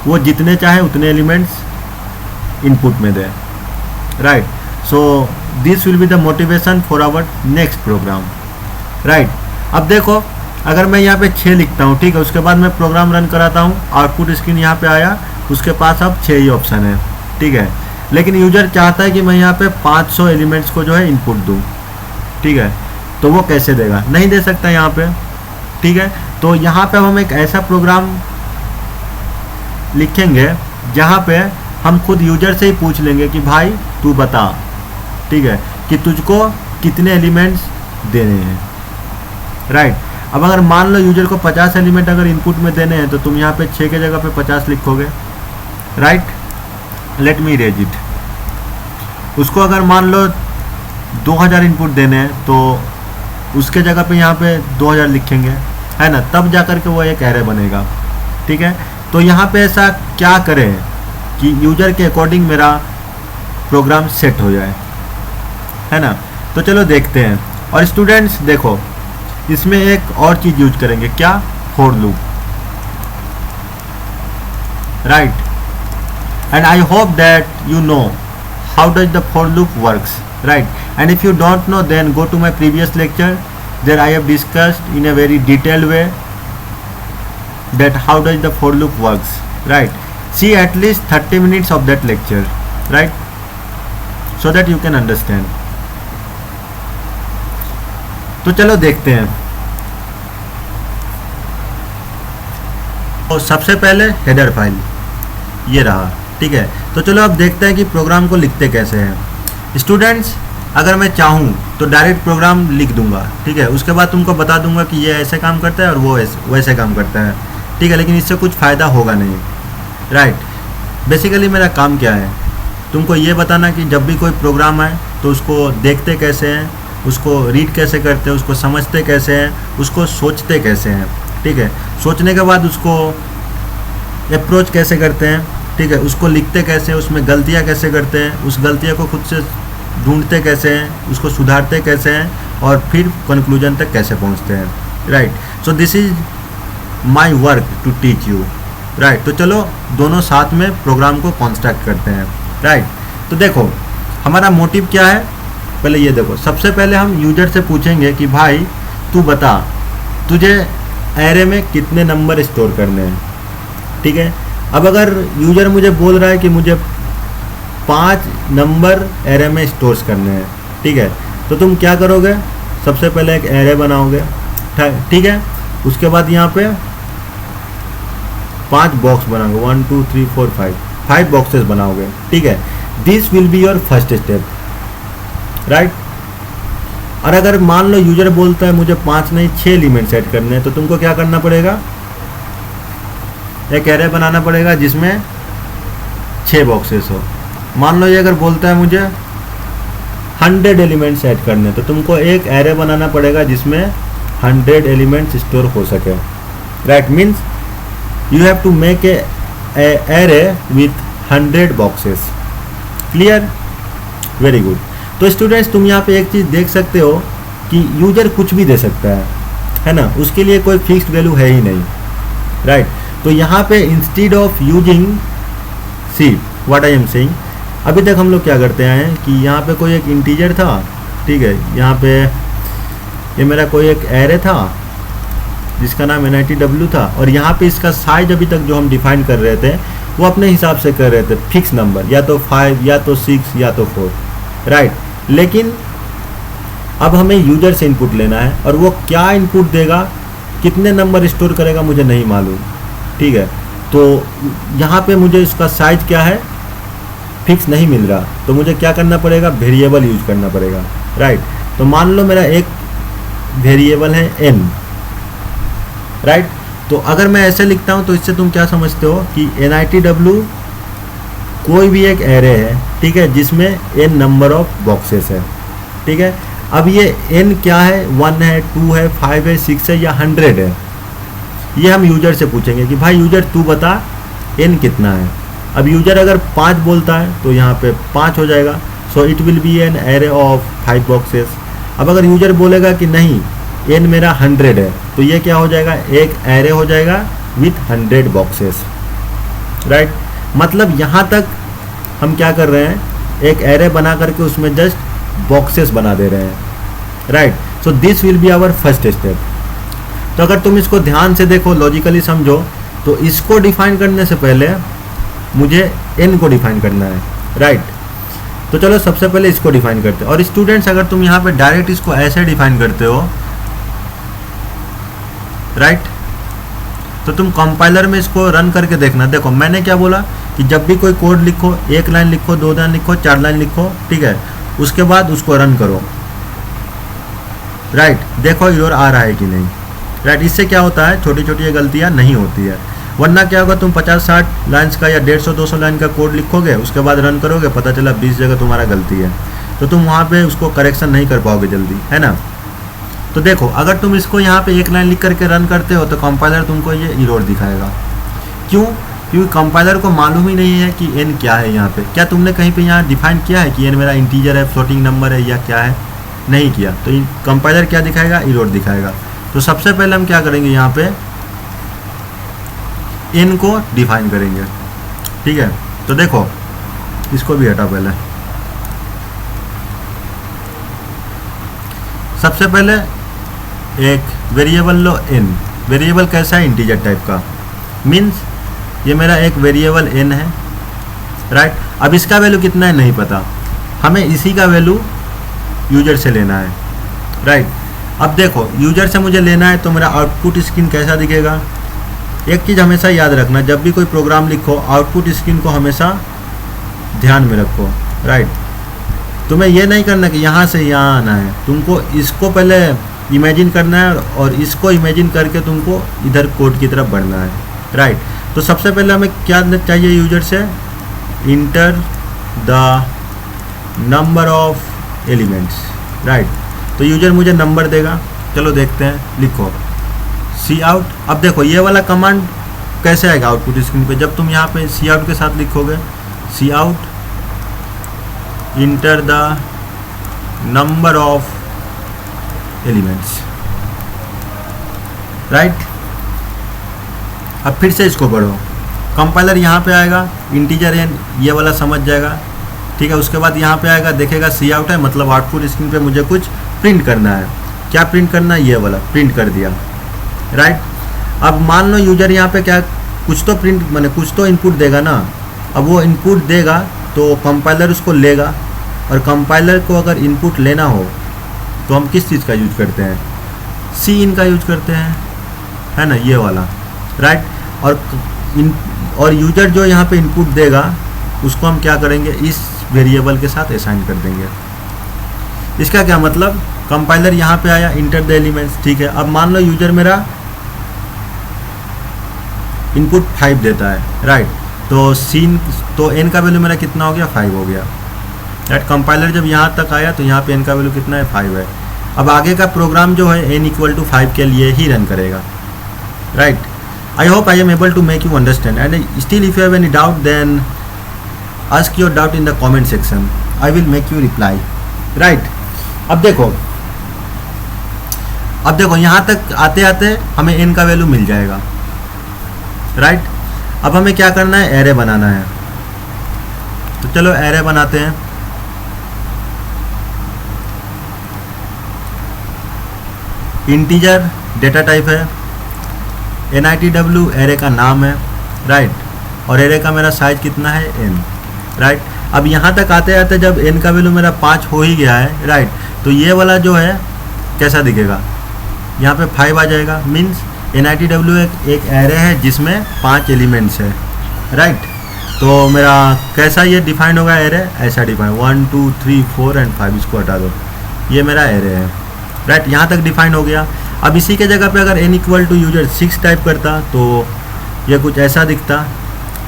वो जितने चाहे उतने एलिमेंट्स इनपुट में दे, right. So this will be the motivation for our next program, right. अब देखो, अगर मैं यहाँ पे 6 लिखता हूँ, ठीक है, उसके बाद मैं प्रोग्राम रन कराता हूँ, आउटपुट स्क्रीन यहाँ पे आया, उसके पास अब 6 ही ऑप्शन है, ठीक है। लेकिन यूजर चाहता है कि मैं यहाँ पे 500 एलिमेंट्स को जो है इनपुट दूँ, ठीक है। तो वो कैसे देगा? नहीं दे सकता यहाँ पे, ठीक है। तो यहाँ पे हम एक ऐसा प्रोग्राम लिखेंगे जहाँ पे हम खुद यूजर से ही पूछ लेंगे कि भाई तू बता, ठीक है, कि तुझको कितने एलिमेंट्स देने हैं, राइट। अब अगर मान लो यूजर को 50 एलिमेंट अगर इनपुट में देने हैं तो तुम यहाँ पे 6 के जगह पे 50 लिखोगे, right. Let me raise it. उसको अगर मान लो 2000 इनपुट देने हैं तो उसके जगह पे यहाँ पे 2000 लिखेंगे, है ना, तब जा कर के वो एक एरे बनेगा, ठीक है। तो यहाँ पे ऐसा क्या करें कि यूजर के अकॉर्डिंग मेरा प्रोग्राम सेट हो जाए, है ना। तो चलो देखते हैं। और स्टूडेंट्स देखो, इसमें एक और चीज़ यूज करेंगे, क्या, for loop, right. And I hope that you know how does the for loop works, right? And if you don't know, then go to my previous lecture. There I have discussed in a very detailed way that how does the for loop works, right? See at least 30 minutes of that lecture, right? So that you can understand. तो चलो देखते हैं। तो सबसे पहले हेडर फाइल ये रहा, ठीक है। तो चलो अब देखते हैं कि प्रोग्राम को लिखते कैसे हैं। स्टूडेंट्स, अगर मैं चाहूँ तो डायरेक्ट प्रोग्राम लिख दूंगा, ठीक है। उसके बाद तुमको बता दूंगा कि ये ऐसे काम करता है और वो वैसे काम करता है, ठीक है। लेकिन इससे कुछ फ़ायदा होगा नहीं, राइट। बेसिकली मेरा काम क्या है, तुमको ये बताना कि जब भी कोई प्रोग्राम आए तो उसको देखते कैसे हैं, उसको रीड कैसे करते हैं, उसको समझते कैसे हैं, उसको सोचते कैसे हैं, ठीक है। सोचने के बाद उसको अप्रोच कैसे करते हैं, ठीक है। उसको लिखते कैसे हैं, उसमें गलतियाँ कैसे करते हैं, उस गलतियों को खुद से ढूंढते कैसे हैं, उसको सुधारते कैसे हैं और फिर कंक्लूजन तक कैसे पहुंचते हैं, right. So this is my work to teach you, right. तो चलो दोनों साथ में प्रोग्राम को कंस्ट्रक्ट करते हैं, राइट। तो देखो हमारा मोटिव क्या है, पहले ये देखो। सबसे पहले हम यूजर से पूछेंगे कि भाई तू बता तुझे एरे में कितने नंबर स्टोर करने हैं, ठीक है। अब अगर यूजर मुझे बोल रहा है कि मुझे 5 नंबर एरे में स्टोर्स करने हैं, ठीक है, तो तुम क्या करोगे, सबसे पहले एक एरे बनाओगे, ठीक है। उसके बाद यहाँ पे 5 बॉक्स बनाओगे, 1 2 3 4 5 बॉक्सेस बनाओगे, ठीक है। This will be your first step, right. और अगर मान लो यूजर बोलता है मुझे 5 नहीं 6 एलिमेंट सेट करने हैं, तो तुमको क्या करना पड़ेगा, एक एरे बनाना पड़ेगा जिसमें 6 बॉक्सेस हो। मान लो ये अगर बोलता है मुझे 100 एलिमेंट्स ऐड करने, तो तुमको एक एरे बनाना पड़ेगा जिसमें 100 एलिमेंट्स स्टोर हो सके, right. Means you have to make a array with 100 boxes. Clear, very good. तो स्टूडेंट्स तुम यहाँ पे एक चीज़ देख सकते हो कि यूजर कुछ भी दे सकता है ना, उसके लिए कोई फिक्स्ड वैल्यू है ही नहीं, राइट। तो यहाँ पे instead of using, see what I am saying, अभी तक हम लोग क्या करते हैं कि यहाँ पे कोई एक इंटीजर था, ठीक है। यहाँ पे ये मेरा कोई एक एरे था जिसका नाम NITW था, और यहाँ पे इसका साइज अभी तक जो हम डिफाइन कर रहे थे वो अपने हिसाब से कर रहे थे, फिक्स नंबर, या तो 5 या तो 6 या तो 4, राइट। लेकिन अब हमें यूजर से इनपुट लेना है, और वो क्या इनपुट देगा, कितने नंबर स्टोर करेगा मुझे नहीं मालूम, ठीक है। तो यहाँ पे मुझे इसका साइज क्या है फिक्स नहीं मिल रहा, तो मुझे क्या करना पड़ेगा, वेरिएबल यूज करना पड़ेगा, राइट। तो मान लो मेरा एक वेरिएबल है n, राइट। तो अगर मैं ऐसे लिखता हूँ तो इससे तुम क्या समझते हो कि NITW कोई भी एक एरे है, ठीक है, जिसमें n नंबर ऑफ बॉक्सेस है, ठीक है। अब ये n क्या है, 1 है, 2 है, 5 है, 6 है या 100 है, ये हम यूजर से पूछेंगे कि भाई यूजर तू बता n कितना है। अब यूजर अगर 5 बोलता है तो यहाँ पे 5 हो जाएगा, so it will be an array of 5 boxes. अब अगर यूजर बोलेगा कि नहीं n मेरा 100 है, तो ये क्या हो जाएगा, एक एरे हो जाएगा विथ 100 बॉक्सेस, राइट। मतलब यहाँ तक हम क्या कर रहे हैं, एक एरे बना करके उसमें जस्ट बॉक्सेस बना दे रहे हैं, right. So this will be our first step. तो अगर तुम इसको ध्यान से देखो, लॉजिकली समझो, तो इसको डिफाइन करने से पहले मुझे n को डिफाइन करना है, राइट। तो चलो सबसे पहले इसको डिफाइन करते हैं। और स्टूडेंट्स अगर तुम यहाँ पे डायरेक्ट इसको ऐसे डिफाइन करते हो, राइट, तो तुम कंपाइलर में इसको रन करके देखना। देखो मैंने क्या बोला कि जब भी कोई कोड लिखो, 1 लाइन लिखो, 2 लाइन लिखो, 4 लाइन लिखो, ठीक है, उसके बाद उसको रन करो, राइट। देखो एरर आ रहा है कि नहीं, राइट। इससे क्या होता है, छोटी छोटी ये गलतियाँ नहीं होती है। वरना क्या होगा, तुम 50-60 लाइन्स का या 150-200 लाइन का कोड लिखोगे, उसके बाद रन करोगे, पता चला 20 जगह तुम्हारा गलती है, तो तुम वहाँ पे उसको करेक्शन नहीं कर पाओगे जल्दी, है ना। तो देखो, अगर तुम इसको यहाँ पे एक लाइन लिख करके रन करते हो तो कंपाइलर तुमको ये एरर दिखाएगा। क्यों? क्योंकि कंपाइलर को मालूम ही नहीं है कि n क्या है। यहाँ पे क्या तुमने कहीं पे यहाँ डिफाइन किया है कि n मेरा इंटीजर है, फ्लोटिंग नंबर है या क्या है? नहीं किया। तो कंपाइलर क्या दिखाएगा? एरर दिखाएगा। तो सबसे पहले हम क्या करेंगे, यहाँ पे n को डिफाइन करेंगे, ठीक है। तो देखो, इसको भी हटा पहले। सबसे पहले एक वेरिएबल लो n। वेरिएबल कैसा है? इंटीजर टाइप का। मीन्स ये मेरा एक वेरिएबल n है, राइट। अब इसका वैल्यू कितना है नहीं पता, हमें इसी का वैल्यू यूजर से लेना है, राइट। अब देखो, यूजर से मुझे लेना है तो मेरा आउटपुट स्क्रीन कैसा दिखेगा? एक चीज़ हमेशा याद रखना, जब भी कोई प्रोग्राम लिखो, आउटपुट स्क्रीन को हमेशा ध्यान में रखो, राइट। तुम्हें ये नहीं करना कि यहाँ से यहाँ आना है, तुमको इसको पहले इमेजिन करना है और इसको इमेजिन करके तुमको इधर कोड की तरफ बढ़ना है, राइट। तो सबसे पहले हमें क्या चाहिए यूजर से? Inter the number of elements, right. तो यूजर मुझे नंबर देगा, चलो देखते हैं। लिखो सी आउट। अब देखो, ये वाला कमांड कैसे आएगा आउटपुट स्क्रीन पे? जब तुम यहाँ पे सी आउट के साथ लिखोगे, cout enter the number of elements, right. अब फिर से इसको पढ़ो, कंपाइलर यहाँ पे आएगा, इंटीजर n ये वाला समझ जाएगा, ठीक है। उसके बाद यहाँ पे आएगा, देखेगा सी आउट है, मतलब आउटपुट स्क्रीन पे मुझे कुछ प्रिंट करना है। क्या प्रिंट करना है? ये वाला प्रिंट कर दिया, राइट। अब मान लो यूजर यहाँ पे क्या कुछ तो प्रिंट माने कुछ तो इनपुट देगा ना। अब वो इनपुट देगा तो कंपाइलर उसको लेगा, और कंपाइलर को अगर इनपुट लेना हो तो हम किस चीज़ का यूज करते हैं? सी इन का यूज करते हैं, है ना, ये वाला, राइट। और यूजर जो यहाँ पे इनपुट देगा उसको हम क्या करेंगे? इस वेरिएबल के साथ असाइन कर देंगे। इसका क्या मतलब? कंपाइलर यहाँ पे आया, इंटर द एलिमेंट्स, ठीक है। अब मान लो यूजर मेरा इनपुट 5 देता है, राइट। तो n का वैल्यू मेरा कितना हो गया? 5 हो गया, राइट। कंपाइलर जब यहाँ तक आया तो यहाँ पे n का वैल्यू कितना है? 5 है। अब आगे का प्रोग्राम जो है n = 5 के लिए ही रन करेगा, right. I hope I am able to make you understand, and still if you have any doubt then ask your doubt in the comment section. I will make you reply, right. अब देखो यहाँ तक आते आते हमें n का वैल्यू मिल जाएगा, राइट। अब हमें क्या करना है? एरे बनाना है। तो चलो एरे बनाते हैं। इंटीजर डेटा टाइप है, NITW एरे का नाम है, राइट। और एरे का मेरा साइज कितना है? n, right. अब यहाँ तक आते आते जब n का वैल्यू मेरा 5 हो ही गया है, राइट, तो ये वाला जो है कैसा दिखेगा? यहाँ पे 5 आ जाएगा। मीन्स NITW एक एरे है जिसमें 5 एलिमेंट्स है, राइट। तो मेरा कैसा ये डिफाइन होगा एरे? ऐसा डिफाइन 1 2 3 4 एंड 5, इसको हटा दो, ये मेरा एरे है, राइट। यहाँ तक डिफाइन हो गया। अब इसी के जगह पे अगर n = यूजर 6 टाइप करता तो ये कुछ ऐसा दिखता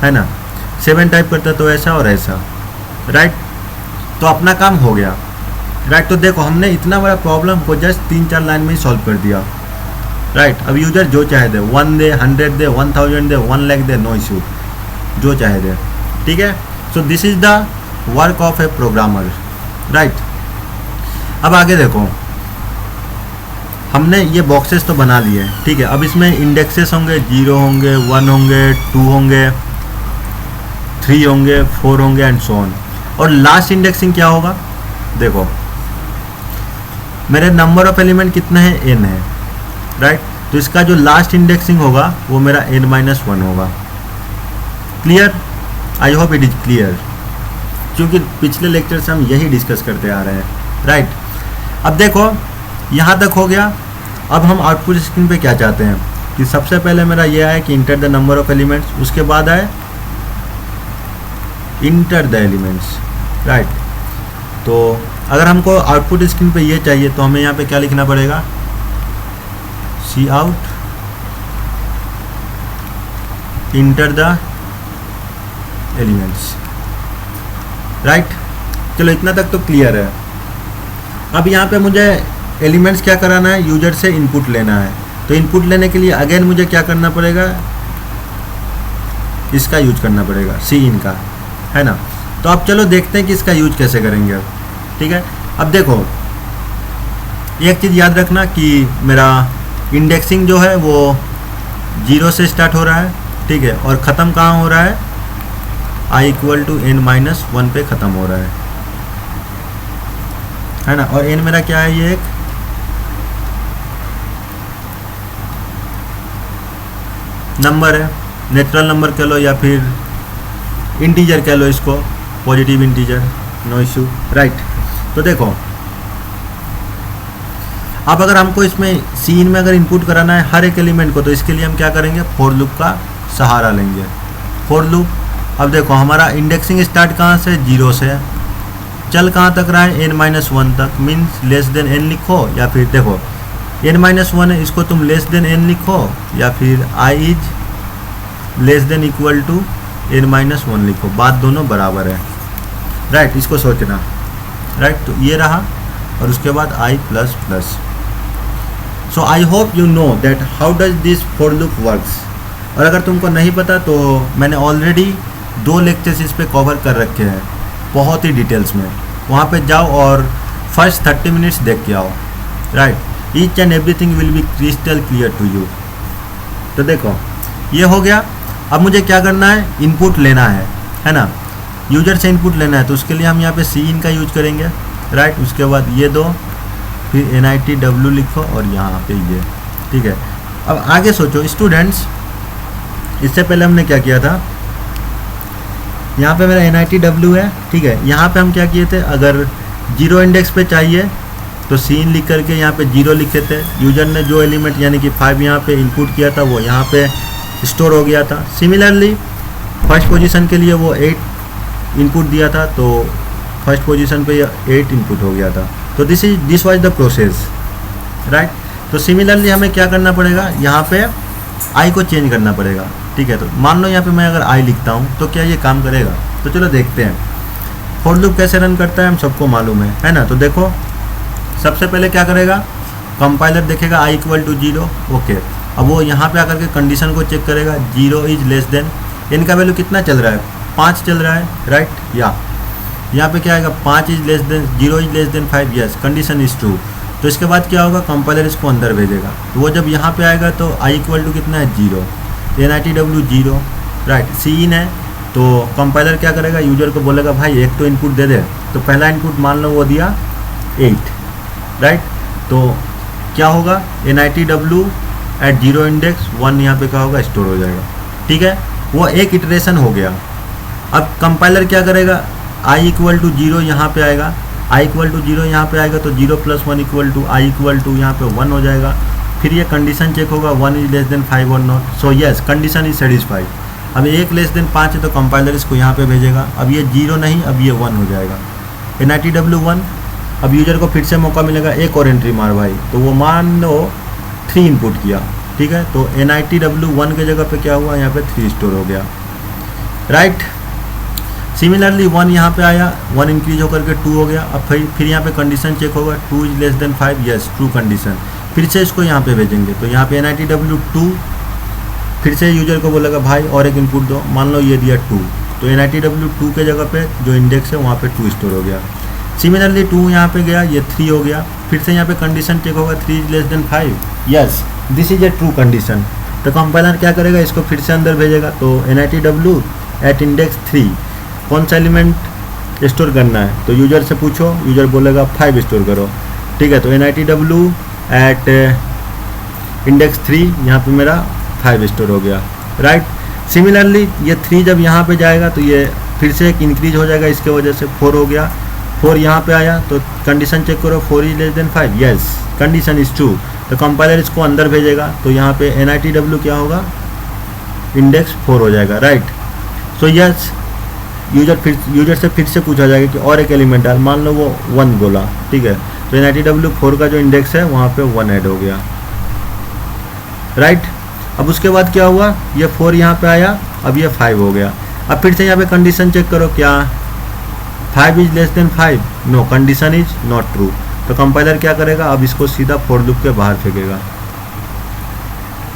है ना, 7 टाइप करता तो ऐसा और ऐसा, राइट। तो अपना काम हो गया, राइट। तो देखो, हमने इतना बड़ा प्रॉब्लम को जस्ट 3-4 लाइन में ही सॉल्व कर दिया, राइट। अब यूजर जो चाहे दे, 1 दे, 100 दे, 1000 दे, 1 लाख दे, नो इशू, जो चाहे दे, ठीक है। सो this is the work of A programmer, right. अब आगे देखो, हमने ये बॉक्सेस तो बना लिए, ठीक है। अब इसमें इंडेक्सेस होंगे, 0 होंगे, 1 होंगे, 2 होंगे, 3 होंगे, 4 होंगे एंड सो ऑन। और लास्ट इंडेक्सिंग क्या होगा? देखो, मेरे नंबर ऑफ एलिमेंट कितना है? n है, राइट। तो इसका जो लास्ट इंडेक्सिंग होगा वो मेरा n-1 होगा। Clear? I hope it is clear, क्योंकि पिछले लेक्चर से हम यही डिस्कस करते आ रहे हैं, राइट। अब देखो, यहाँ तक हो गया। अब हम आउटपुट स्क्रीन पे क्या चाहते हैं कि सबसे पहले मेरा ये आए कि enter the number of elements, उसके बाद आए इंटर द एलिमेंट्स, राइट। तो अगर हमको आउटपुट स्क्रीन पे ये चाहिए तो हमें यहाँ पे क्या लिखना पड़ेगा? Cout, enter the elements, right. चलो इतना तक तो क्लियर है। अब यहाँ पे मुझे एलिमेंट्स क्या कराना है, यूजर से इनपुट लेना है। तो इनपुट लेने के लिए अगेन मुझे क्या करना पड़ेगा, इसका यूज करना पड़ेगा, सी इन का, है ना। तो अब चलो देखते हैं कि इसका यूज कैसे करेंगे अब, ठीक है। अब देखो एक चीज़ याद रखना कि मेरा इंडेक्सिंग जो है वो 0 से स्टार्ट हो रहा है, ठीक है, और ख़त्म कहाँ हो रहा है, i इक्वल टू n-1 पे ख़त्म हो रहा है ना। और n मेरा क्या है, ये एक नंबर है, नेचुरल नंबर कह लो या फिर इंटीजर कह लो, इसको positive integer, no issue, right. तो देखो अब अगर हमको इसमें सीन में अगर इनपुट कराना है हर एक एलिमेंट को, तो इसके लिए हम क्या करेंगे, फॉर लूप का सहारा लेंगे। फॉर लूप, अब देखो हमारा इंडेक्सिंग स्टार्ट कहाँ से, 0 से, चल कहाँ तक रहा है, n-1 तक, मीन्स लेस देन n लिखो, या फिर देखो n-1 है, इसको तुम लेस देन n लिखो, या फिर i is less than equal to n-1 लिखो, बात दोनों बराबर है, राइट। इसको सोचना, राइट। तो ये रहा, और उसके बाद i plus plus. So I hope you know that how does this for loop works. और अगर तुमको नहीं पता तो मैंने ऑलरेडी 2 लेक्चर्स इस पे कवर कर रखे हैं बहुत ही डिटेल्स में, वहाँ पे जाओ और फर्स्ट 30 मिनट्स देख के आओ, right. Each and everything will be crystal clear to you. तो देखो ये हो गया। अब मुझे क्या करना है, इनपुट लेना है ना, यूजर से इनपुट लेना है। तो उसके लिए हम यहाँ पे सी इन का यूज करेंगे, राइट। उसके बाद ये दो, फिर NITW लिखो और यहाँ पे ये, ठीक है। अब आगे सोचो स्टूडेंट्स, इससे पहले हमने क्या किया था, यहाँ पे मेरा NITW है, ठीक है। यहाँ पे हम क्या किए थे, अगर 0 इंडेक्स पे चाहिए तो सीन लिख करके यहाँ पे 0 लिखे थे। यूजर ने जो एलिमेंट यानी कि 5 यहाँ पे इनपुट किया था वो यहाँ पे स्टोर हो गया था। सिमिलरली फर्स्ट पोजीशन के लिए वो 8 इनपुट दिया था, तो फर्स्ट पोजीशन पे 8 इनपुट हो गया था। तो this was the process, right. तो सिमिलरली हमें क्या करना पड़ेगा, यहाँ पे आई को चेंज करना पड़ेगा, ठीक है। तो मान लो यहाँ पे मैं अगर आई लिखता हूँ तो क्या ये काम करेगा, तो चलो देखते हैं फॉर लूप कैसे रन करता है, हम सबको मालूम है ना। तो देखो सबसे पहले क्या करेगा, कंपाइलर देखेगा i इक्वल टू 0, ओके। अब वो यहाँ पे आकर के कंडीशन को चेक करेगा, 0 इज लेस देन, n का वैल्यू कितना चल रहा है, 5 चल रहा है, राइट। या यहाँ पे क्या आएगा, 5 is less then 0 is less than 5, yes, condition is true. तो इसके बाद क्या होगा, कंपाइलर इसको अंदर भेजेगा। तो वो जब यहाँ पे आएगा तो i इक्वल टू कितना है, 0, NITW 0, राइट। सी इन है, तो कंपाइलर क्या करेगा, यूजर को बोलेगा भाई एक तो इनपुट दे दे। तो पहला इनपुट मान लो वो दिया 8, राइट। तो क्या होगा, NITW एट 0 इंडेक्स 1 यहाँ पे क्या होगा, स्टोर हो जाएगा, ठीक है। वो एक इटरेशन हो गया। अब कंपाइलर क्या करेगा, i इक्वल टू 0 यहाँ पे आएगा, i इक्वल टू 0 यहाँ पे आएगा, तो 0 plus 1 equal to i equal to यहाँ पे 1 हो जाएगा। फिर ये कंडीशन चेक होगा, 1 इज लेस देन 5 और not, so yes condition is satisfied. अब एक लेस देन 5 है तो कंपाइलर इसको यहाँ पे भेजेगा। अब ये 0 नहीं, अब ये 1 हो जाएगा, NITW 1। अब यूजर को फिर से मौका मिलेगा, एक और एंट्री मार भाई। तो वो मान लो 3 इनपुट किया, ठीक है। तो NITW 1 के जगह पे क्या हुआ, यहाँ पे 3 स्टोर हो गया, राइट। सिमिलरली 1 यहाँ पे आया, 1 इंक्रीज होकर के 2 हो गया। अब फिर यहाँ पे कंडीशन चेक होगा, 2 is less than 5, yes true condition. फिर से इसको यहाँ पे भेजेंगे, तो यहाँ पे NITW 2, फिर से यूजर को बोलेगा भाई और एक इनपुट दो, मान लो ये दिया 2, तो NITW 2 के जगह पे जो इंडेक्स है वहाँ पे 2 स्टोर हो गया। सिमिलरली 2 यहाँ पे गया, ये 3 हो गया। फिर से यहाँ पे कंडीशन चेक होगा, 3 is less than 5, yes this is a true condition. तो कंपाइलर क्या करेगा, इसको फिर से अंदर भेजेगा। तो NITW एट इंडेक्स 3 कौन सा एलिमेंट स्टोर करना है, तो यूजर से पूछो, यूजर बोलेगा 5 स्टोर करो, ठीक है। तो NITW एट इंडेक्स 3 यहाँ पे मेरा 5 स्टोर हो गया, राइट। सिमिलरली ये 3 जब यहाँ पे जाएगा तो ये फिर से एक इंक्रीज हो जाएगा, इसके वजह से 4 हो गया। 4 यहाँ पे आया तो कंडीशन चेक करो, 4 is less than 5, yes condition is true. तो कंपाइलर इसको अंदर भेजेगा, तो यहाँ पे NITW क्या होगा, इंडेक्स 4 हो जाएगा, राइट। सो यस यूजर से फिर से पूछा जाएगा कि और एक एलिमेंट डाल, मान लो वो 1 बोला, ठीक है। तो NITW 4 का जो इंडेक्स है वहाँ पे 1 ऐड हो गया, राइट। अब उसके बाद क्या हुआ, ये 4 यहाँ पे आया, अब ये 5 हो गया। अब फिर से यहाँ पे कंडीशन चेक करो, क्या 5 is less than 5, no, condition is not true. तो कंपाइलर क्या करेगा, अब इसको सीधा फॉर लूप के बाहर फेंकेगा,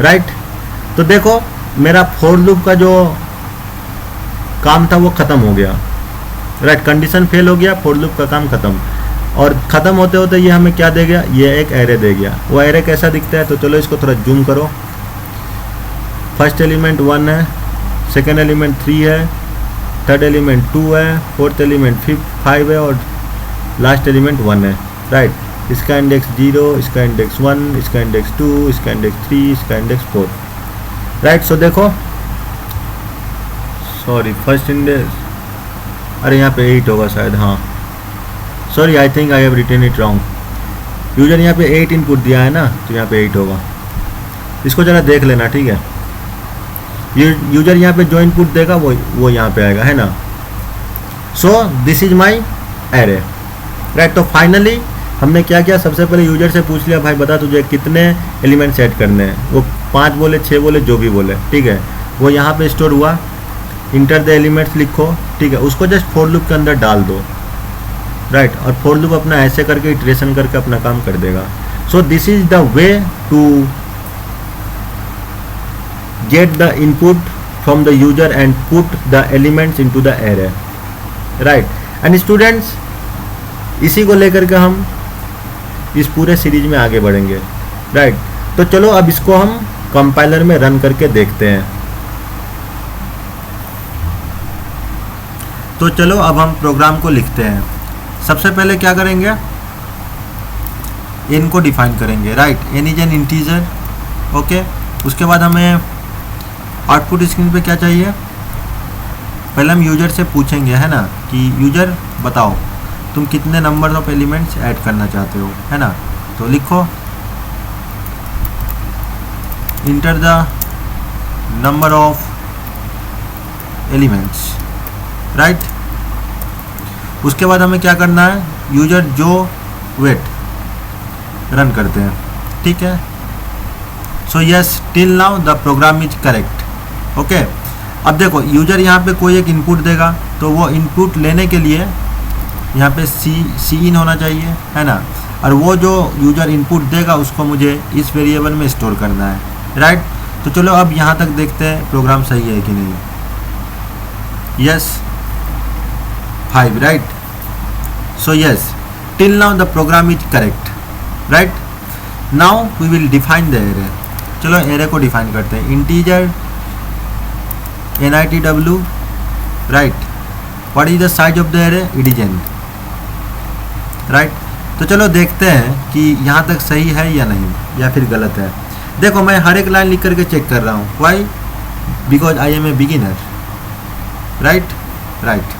राइट। तो देखो मेरा फॉर लूप का जो काम था वो ख़त्म हो गया, राइट। कंडीशन फेल हो गया, फॉर लूप का काम ख़त्म। और ख़त्म होते होते ये हमें क्या दे गया, ये एक एरे दे गया। वो एरे कैसा दिखता है, तो चलो इसको थोड़ा जूम करो। फर्स्ट एलिमेंट 1 है, सेकेंड एलिमेंट 3 है, थर्ड एलिमेंट 2 है, फोर्थ एलिमेंट 5 है और लास्ट एलिमेंट 1 है, राइट। इसका इंडेक्स 0, इसका इंडेक्स 1, इसका इंडेक्स 2, इसका इंडेक्स 3, इसका इंडेक्स 4, राइट। सो देखो, सॉरी फर्स्ट इंडेक्स, अरे यहाँ पे 8 होगा शायद, हाँ sorry, I think I have written it wrong. User यहाँ पे 8 इनपुट दिया है ना, तो यहाँ पे 8 होगा। इसको ज़रा देख लेना, ठीक है। यूजर यहाँ पे जो इनपुट देगा वो यहाँ पे आएगा, है ना। सो this is my array, right. तो फाइनली हमने क्या किया, सबसे पहले यूजर से पूछ लिया, भाई बता तुझे कितने एलिमेंट सेट करने हैं। वो 5 बोले, 6 बोले, जो भी बोले, ठीक है। वो यहाँ पे स्टोर हुआ, इंटर द एलिमेंट्स लिखो, ठीक है। उसको जस्ट फॉर लूप के अंदर डाल दो, राइट। और फॉर लूप अपना ऐसे करके इटरेशन करके अपना काम कर देगा। So this is the way to get the input from the user and put the elements into the array, right। and students, इसी को लेकर के हम इस पूरे सीरीज में आगे बढ़ेंगे, राइट। तो चलो अब इसको हम कंपाइलर में रन करके देखते हैं। तो चलो अब हम प्रोग्राम को लिखते हैं। सबसे पहले क्या करेंगे, n को डिफाइन करेंगे, right. n is an integer, okay. उसके बाद हमें आउटपुट स्क्रीन पे क्या चाहिए, पहले हम यूजर से पूछेंगे, है ना, कि यूजर बताओ तुम कितने नंबर ऑफ एलिमेंट्स ऐड करना चाहते हो, है ना। तो लिखो inter the number of elements, right. उसके बाद हमें क्या करना है, यूजर जो वेट रन करते हैं, ठीक है। So yes, till now the program is correct, okay. अब देखो यूजर यहाँ पे कोई एक इनपुट देगा, तो वो इनपुट लेने के लिए यहाँ पे सी इन होना चाहिए, है ना। और वो जो यूजर इनपुट देगा उसको मुझे इस वेरिएबल में स्टोर करना है, राइट। तो चलो अब यहाँ तक देखते हैं प्रोग्राम सही है कि नहीं। Yes 5, right. So yes, till now the program is correct, right. Now we will define the array. चलो एरे को डिफाइन करते हैं, integer NITW, right. What is the size of the array, it is n, right. तो चलो देखते हैं कि यहाँ तक सही है या नहीं, या फिर गलत है। देखो मैं हर एक लाइन लिख करके चेक कर रहा हूँ, why, because I am a beginner, right, right.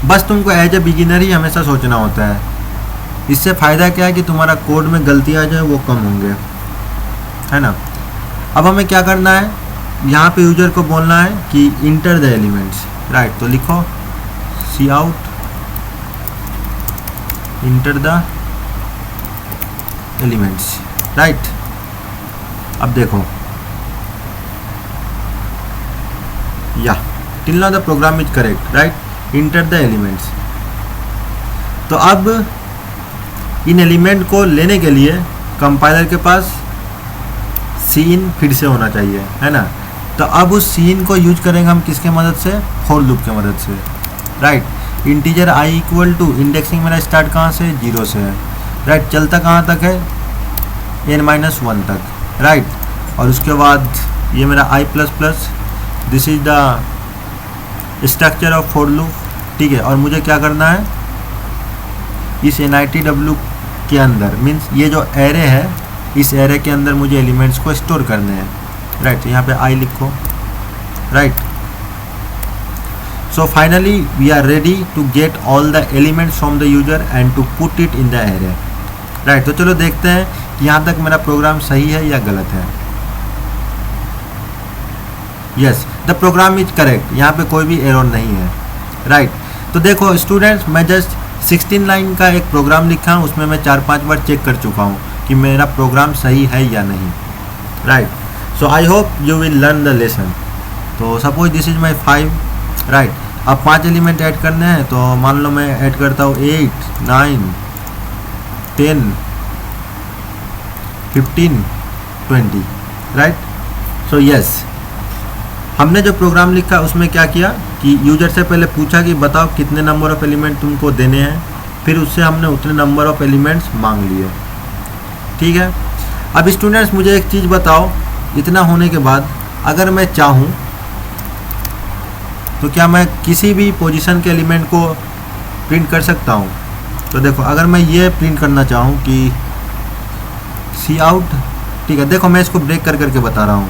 बस तुमको एज ए बिगिनर ही हमेशा सोचना होता है। इससे फ़ायदा क्या है कि तुम्हारा कोड में गलतियाँ जो है वो कम होंगे, है ना। अब हमें क्या करना है, यहाँ पे यूजर को बोलना है कि इंटर द एलिमेंट्स, राइट। तो लिखो cout enter the elements, right. अब देखो या till now the program is correct, right, enter the elements. तो अब इन एलिमेंट को लेने के लिए कंपाइलर के पास सीन फिर से होना चाहिए, है ना। तो अब उस सीन को यूज करेंगे हम किसके मदद से, फॉर लूप के मदद से, right. Integer i equal to, indexing मेरा स्टार्ट कहाँ से, 0 से है, राइट। चलता कहाँ तक है, n-1 तक, राइट। और उसके बाद ये मेरा i++, this is the structure of for loop, ठीक है। और मुझे क्या करना है, इस NITW के अंदर, मीन्स ये जो एरे है, इस एरे के अंदर मुझे एलिमेंट्स को स्टोर करने हैं, राइट। यहाँ पे i लिखो, right. So finally we are ready to get all the elements from the user and to put it in the array, right. तो चलो देखते हैं कि यहाँ तक मेरा प्रोग्राम सही है या गलत है। Yes, the program is correct, यहाँ पे कोई भी एरर नहीं है, राइट। तो देखो स्टूडेंट्स, मैं जस्ट 16 लाइन का एक प्रोग्राम लिखा हूँ, उसमें मैं 4-5 बार चेक कर चुका हूँ कि मेरा प्रोग्राम सही है या नहीं, right. So I hope you will learn the lesson. तो suppose this is my 5, right. अब 5 एलिमेंट ऐड करने हैं, तो मान लो मैं ऐड करता हूँ 8, 9, 10, 15, 20, राइट. सो यस, हमने जो प्रोग्राम लिखा उसमें क्या किया कि यूजर से पहले पूछा कि बताओ कितने नंबर ऑफ़ एलिमेंट तुमको देने हैं, फिर उससे हमने उतने नंबर ऑफ़ एलिमेंट्स मांग लिए. ठीक है. अब स्टूडेंट्स मुझे एक चीज़ बताओ, इतना होने के बाद अगर मैं चाहूँ तो क्या मैं किसी भी पोजीशन के एलिमेंट को प्रिंट कर सकता हूँ? तो देखो, अगर मैं ये प्रिंट करना चाहूँ कि सी आउट, ठीक है, देखो मैं इसको ब्रेक कर करके बता रहा हूँ.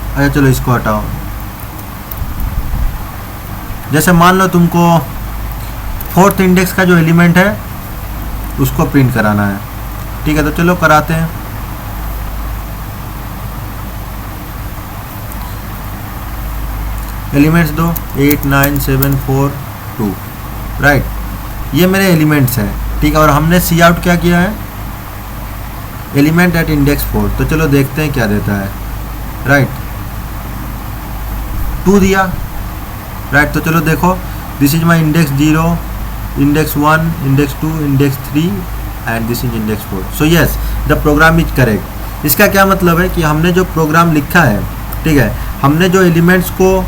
अच्छा चलो इसको हटाओ. जैसे मान लो तुमको 4th इंडेक्स का जो एलिमेंट है उसको प्रिंट कराना है. ठीक है, तो चलो कराते हैं. एलिमेंट्स दो, 8, 9, 7, 4, 2, राइट. ये मेरे एलिमेंट्स हैं. ठीक है, और हमने सी आउट क्या किया है, एलिमेंट एट इंडेक्स 4. तो चलो देखते हैं क्या देता है. राइट, 2 दिया. राइट, तो चलो देखो, this is my index 0, index 1, index 2, index 3 and this is index 4. So yes, the program is correct. इसका क्या मतलब है कि हमने जो प्रोग्राम लिखा है, ठीक है, हमने जो एलिमेंट्स को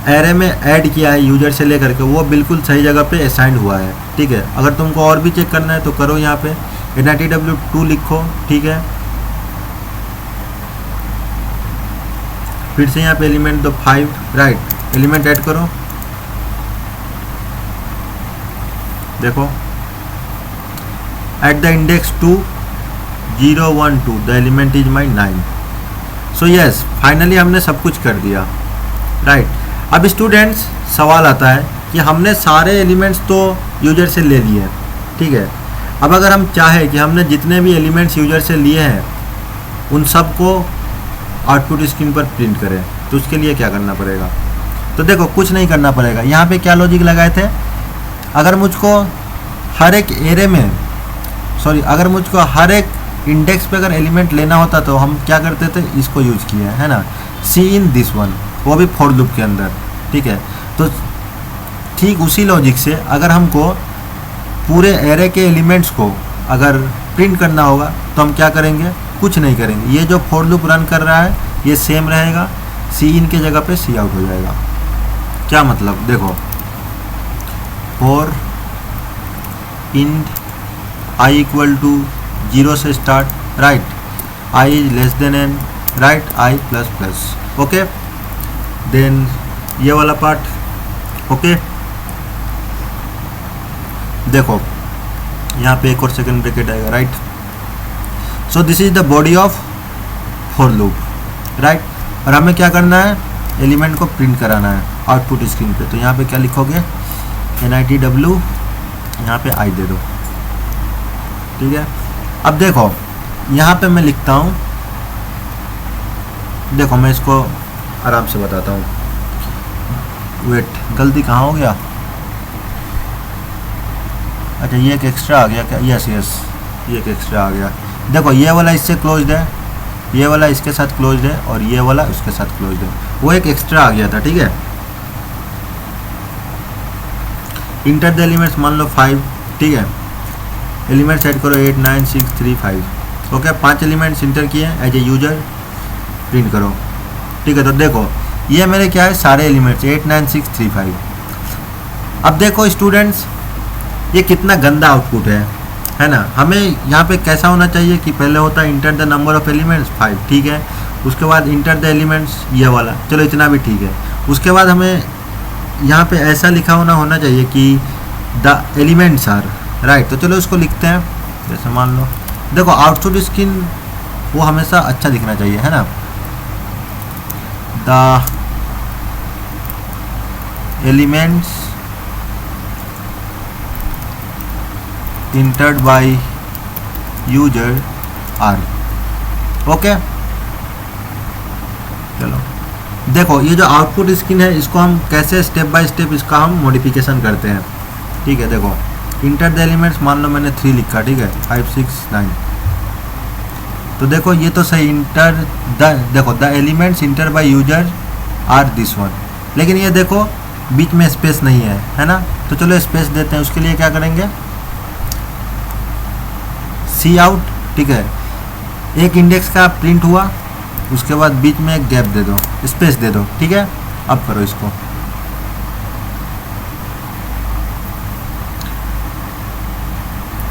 एरे में ऐड किया है यूजर से लेकर के, वो बिल्कुल सही जगह पे असाइंड हुआ है. ठीक है. अगर तुमको और भी चेक करना है तो करो, यहाँ पे NITW2 लिखो. ठीक है, फिर से यहाँ पे एलिमेंट दो 5, राइट. एलिमेंट ऐड करो. देखो, eight the index 2, 0, 1, 2 the element is my 9. So yes, finally हमने सब कुछ कर दिया. राइट. अब स्टूडेंट्स सवाल आता है कि हमने सारे एलिमेंट्स तो यूजर से ले लिए. ठीक है. अब अगर हम चाहें कि हमने जितने भी एलिमेंट्स यूजर से लिए हैं उन सब को आउटपुट स्क्रीन पर प्रिंट करें, तो उसके लिए क्या करना पड़ेगा? तो देखो, कुछ नहीं करना पड़ेगा. यहाँ पे क्या लॉजिक लगाए थे, अगर मुझको हर एक एरे में, अगर मुझको हर एक इंडेक्स पे अगर एलिमेंट लेना होता तो हम क्या करते थे, इसको यूज किया है ना, सी इन दिस वन, वो भी फॉर लूप के अंदर. ठीक है. तो ठीक उसी लॉजिक से अगर हमको पूरे एरे के एलिमेंट्स को अगर प्रिंट करना होगा तो हम क्या करेंगे, कुछ नहीं करेंगे. ये जो फॉर लूप रन कर रहा है ये सेम रहेगा, सी इन के जगह पे सी आउट हो जाएगा. क्या मतलब, देखो, for in i equal to 0 से start, right. i is less than n, right. i plus plus. Okay. Then ये वाला पार्ट. ओके. देखो, यहाँ पे एक और सेकंड ब्रैकेट आएगा, right. So this is the body of for loop, right. और हमें क्या करना है, एलिमेंट को प्रिंट कराना है आउटपुट स्क्रीन पे. तो यहाँ पे क्या लिखोगे, NITW, यहाँ पे i दे दो. ठीक है. अब देखो, यहाँ पे मैं लिखता हूँ, देखो मैं इसको आराम से बताता हूँ. वेट, गलती कहाँ हो गया, अच्छा ये एक एक्स्ट्रा आ गया क्या, यस, ये एक एक्स्ट्रा आ गया. देखो, ये वाला इससे क्लोज्ड है, ये वाला इसके साथ क्लोज्ड है, और ये वाला उसके साथ क्लोज्ड है, वो एक एक्स्ट्रा आ गया था. ठीक है. इंटर द एलिमेंट्स मान लो 5. ठीक है. एलिमेंट्स ऐड करो 8, 9, 6, 3, 5. ओके. 5 एलिमेंट्स इंटर किए एज ए यूजर, प्रिंट करो. ठीक है. तो देखो, ये मेरे क्या है, सारे एलिमेंट्स 8, 9, 6, 3, 5. अब देखो स्टूडेंट्स, ये कितना गंदा आउटपुट है ना. हमें यहाँ पे कैसा होना चाहिए कि पहले होता है inter the number of elements 5. ठीक है. उसके बाद इंटर द एलिमेंट्स, ये वाला, चलो इतना भी ठीक है. उसके बाद हमें यहाँ पे ऐसा लिखा होना चाहिए कि द एलिमेंट्स आर, राइट. तो चलो इसको लिखते हैं. जैसे मान लो, देखो आउटपुट स्क्रीन वो हमेशा अच्छा दिखना चाहिए, है ना. The elements entered by user are. Okay. चलो देखो, ये जो आउटपुट स्क्रीन है इसको हम कैसे स्टेप बाय स्टेप इसका हम मॉडिफिकेशन करते हैं. ठीक है. देखो, इंटर द एलिमेंट्स मान लो मैंने 3 लिखा. ठीक है. 5, 6, 9. तो देखो ये तो सही, इंटर द, देखो the elements enter by user are this one, लेकिन ये देखो बीच में स्पेस नहीं है ना, तो चलो स्पेस देते हैं। उसके लिए क्या करेंगे, सी आउट, ठीक है, एक इंडेक्स का प्रिंट हुआ, उसके बाद बीच में एक गैप दे दो, स्पेस दे दो, ठीक है। अब करो इसको,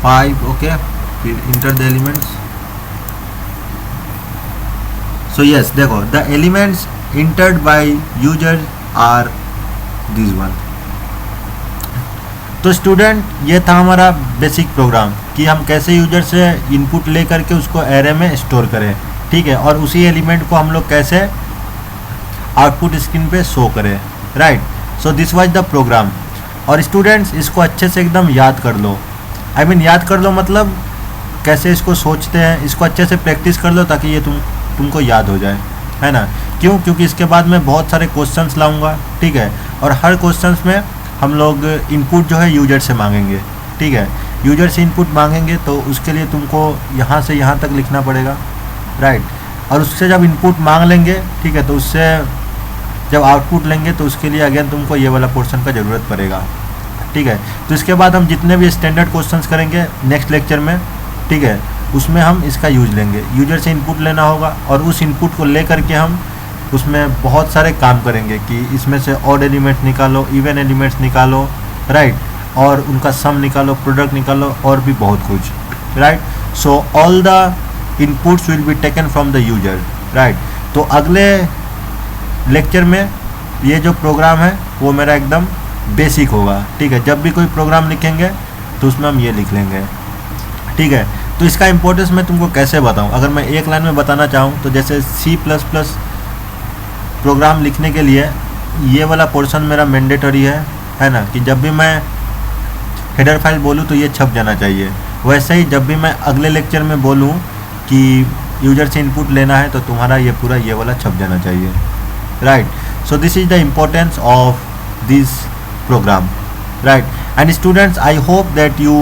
फाइव, ओके, फिर enter the elements. So yes, देखो the elements entered by user are this one. तो स्टूडेंट ये था हमारा बेसिक प्रोग्राम कि हम कैसे यूजर से इनपुट ले करके उसको एरे में स्टोर करें, ठीक है, और उसी एलिमेंट को हम लोग कैसे आउटपुट स्क्रीन पे शो करें, right. So this was the program. और स्टूडेंट्स इसको अच्छे से एकदम याद कर लो, आई मीन याद कर लो मतलब कैसे इसको सोचते हैं, इसको अच्छे से प्रैक्टिस कर लो ताकि ये तुमको याद हो जाए, है ना। क्यों, क्योंकि इसके बाद मैं बहुत सारे क्वेश्चंस लाऊंगा, ठीक है, और हर क्वेश्चंस में हम लोग इनपुट जो है यूजर से मांगेंगे, ठीक है। यूजर से इनपुट मांगेंगे तो उसके लिए तुमको यहाँ से यहाँ तक लिखना पड़ेगा, राइट। और उससे जब इनपुट मांग लेंगे, ठीक है, तो उससे जब आउटपुट लेंगे तो उसके लिए अगेन तुमको ये वाला पोर्शन का ज़रूरत पड़ेगा, ठीक है। तो इसके बाद हम जितने भी स्टैंडर्ड क्वेश्चंस करेंगे नेक्स्ट लेक्चर में, ठीक है, उसमें हम इसका यूज लेंगे। यूजर से इनपुट लेना होगा और उस इनपुट को ले करके हम उसमें बहुत सारे काम करेंगे कि इसमें से ऑड एलिमेंट्स निकालो, इवन एलिमेंट्स निकालो, राइट, और उनका सम निकालो, प्रोडक्ट निकालो, और भी बहुत कुछ, right. So all the inputs will be taken from the user, right. तो अगले लेक्चर में ये जो प्रोग्राम है वो मेरा एकदम बेसिक होगा, ठीक है। जब भी कोई प्रोग्राम लिखेंगे तो उसमें हम ये लिख लेंगे, ठीक है। तो इसका इम्पोर्टेंस मैं तुमको कैसे बताऊं, अगर मैं एक लाइन में बताना चाहूँ तो जैसे C++ प्रोग्राम लिखने के लिए ये वाला पोर्शन मेरा मैंडेटरी है ना, कि जब भी मैं हेडर फाइल बोलूँ तो ये छप जाना चाहिए। वैसे ही जब भी मैं अगले लेक्चर में बोलूँ कि यूजर से इनपुट लेना है तो तुम्हारा ये पूरा ये वाला छप जाना चाहिए, right. So this is the importance of this program, right. And students, I hope that you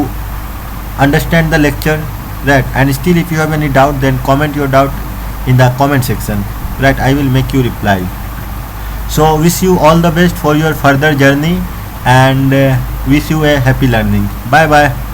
understand the lecture, right. And still if you have any doubt, then comment your doubt in the comment section, right. I will make you reply. So wish you all the best for your further journey and wish you a happy learning. Bye bye.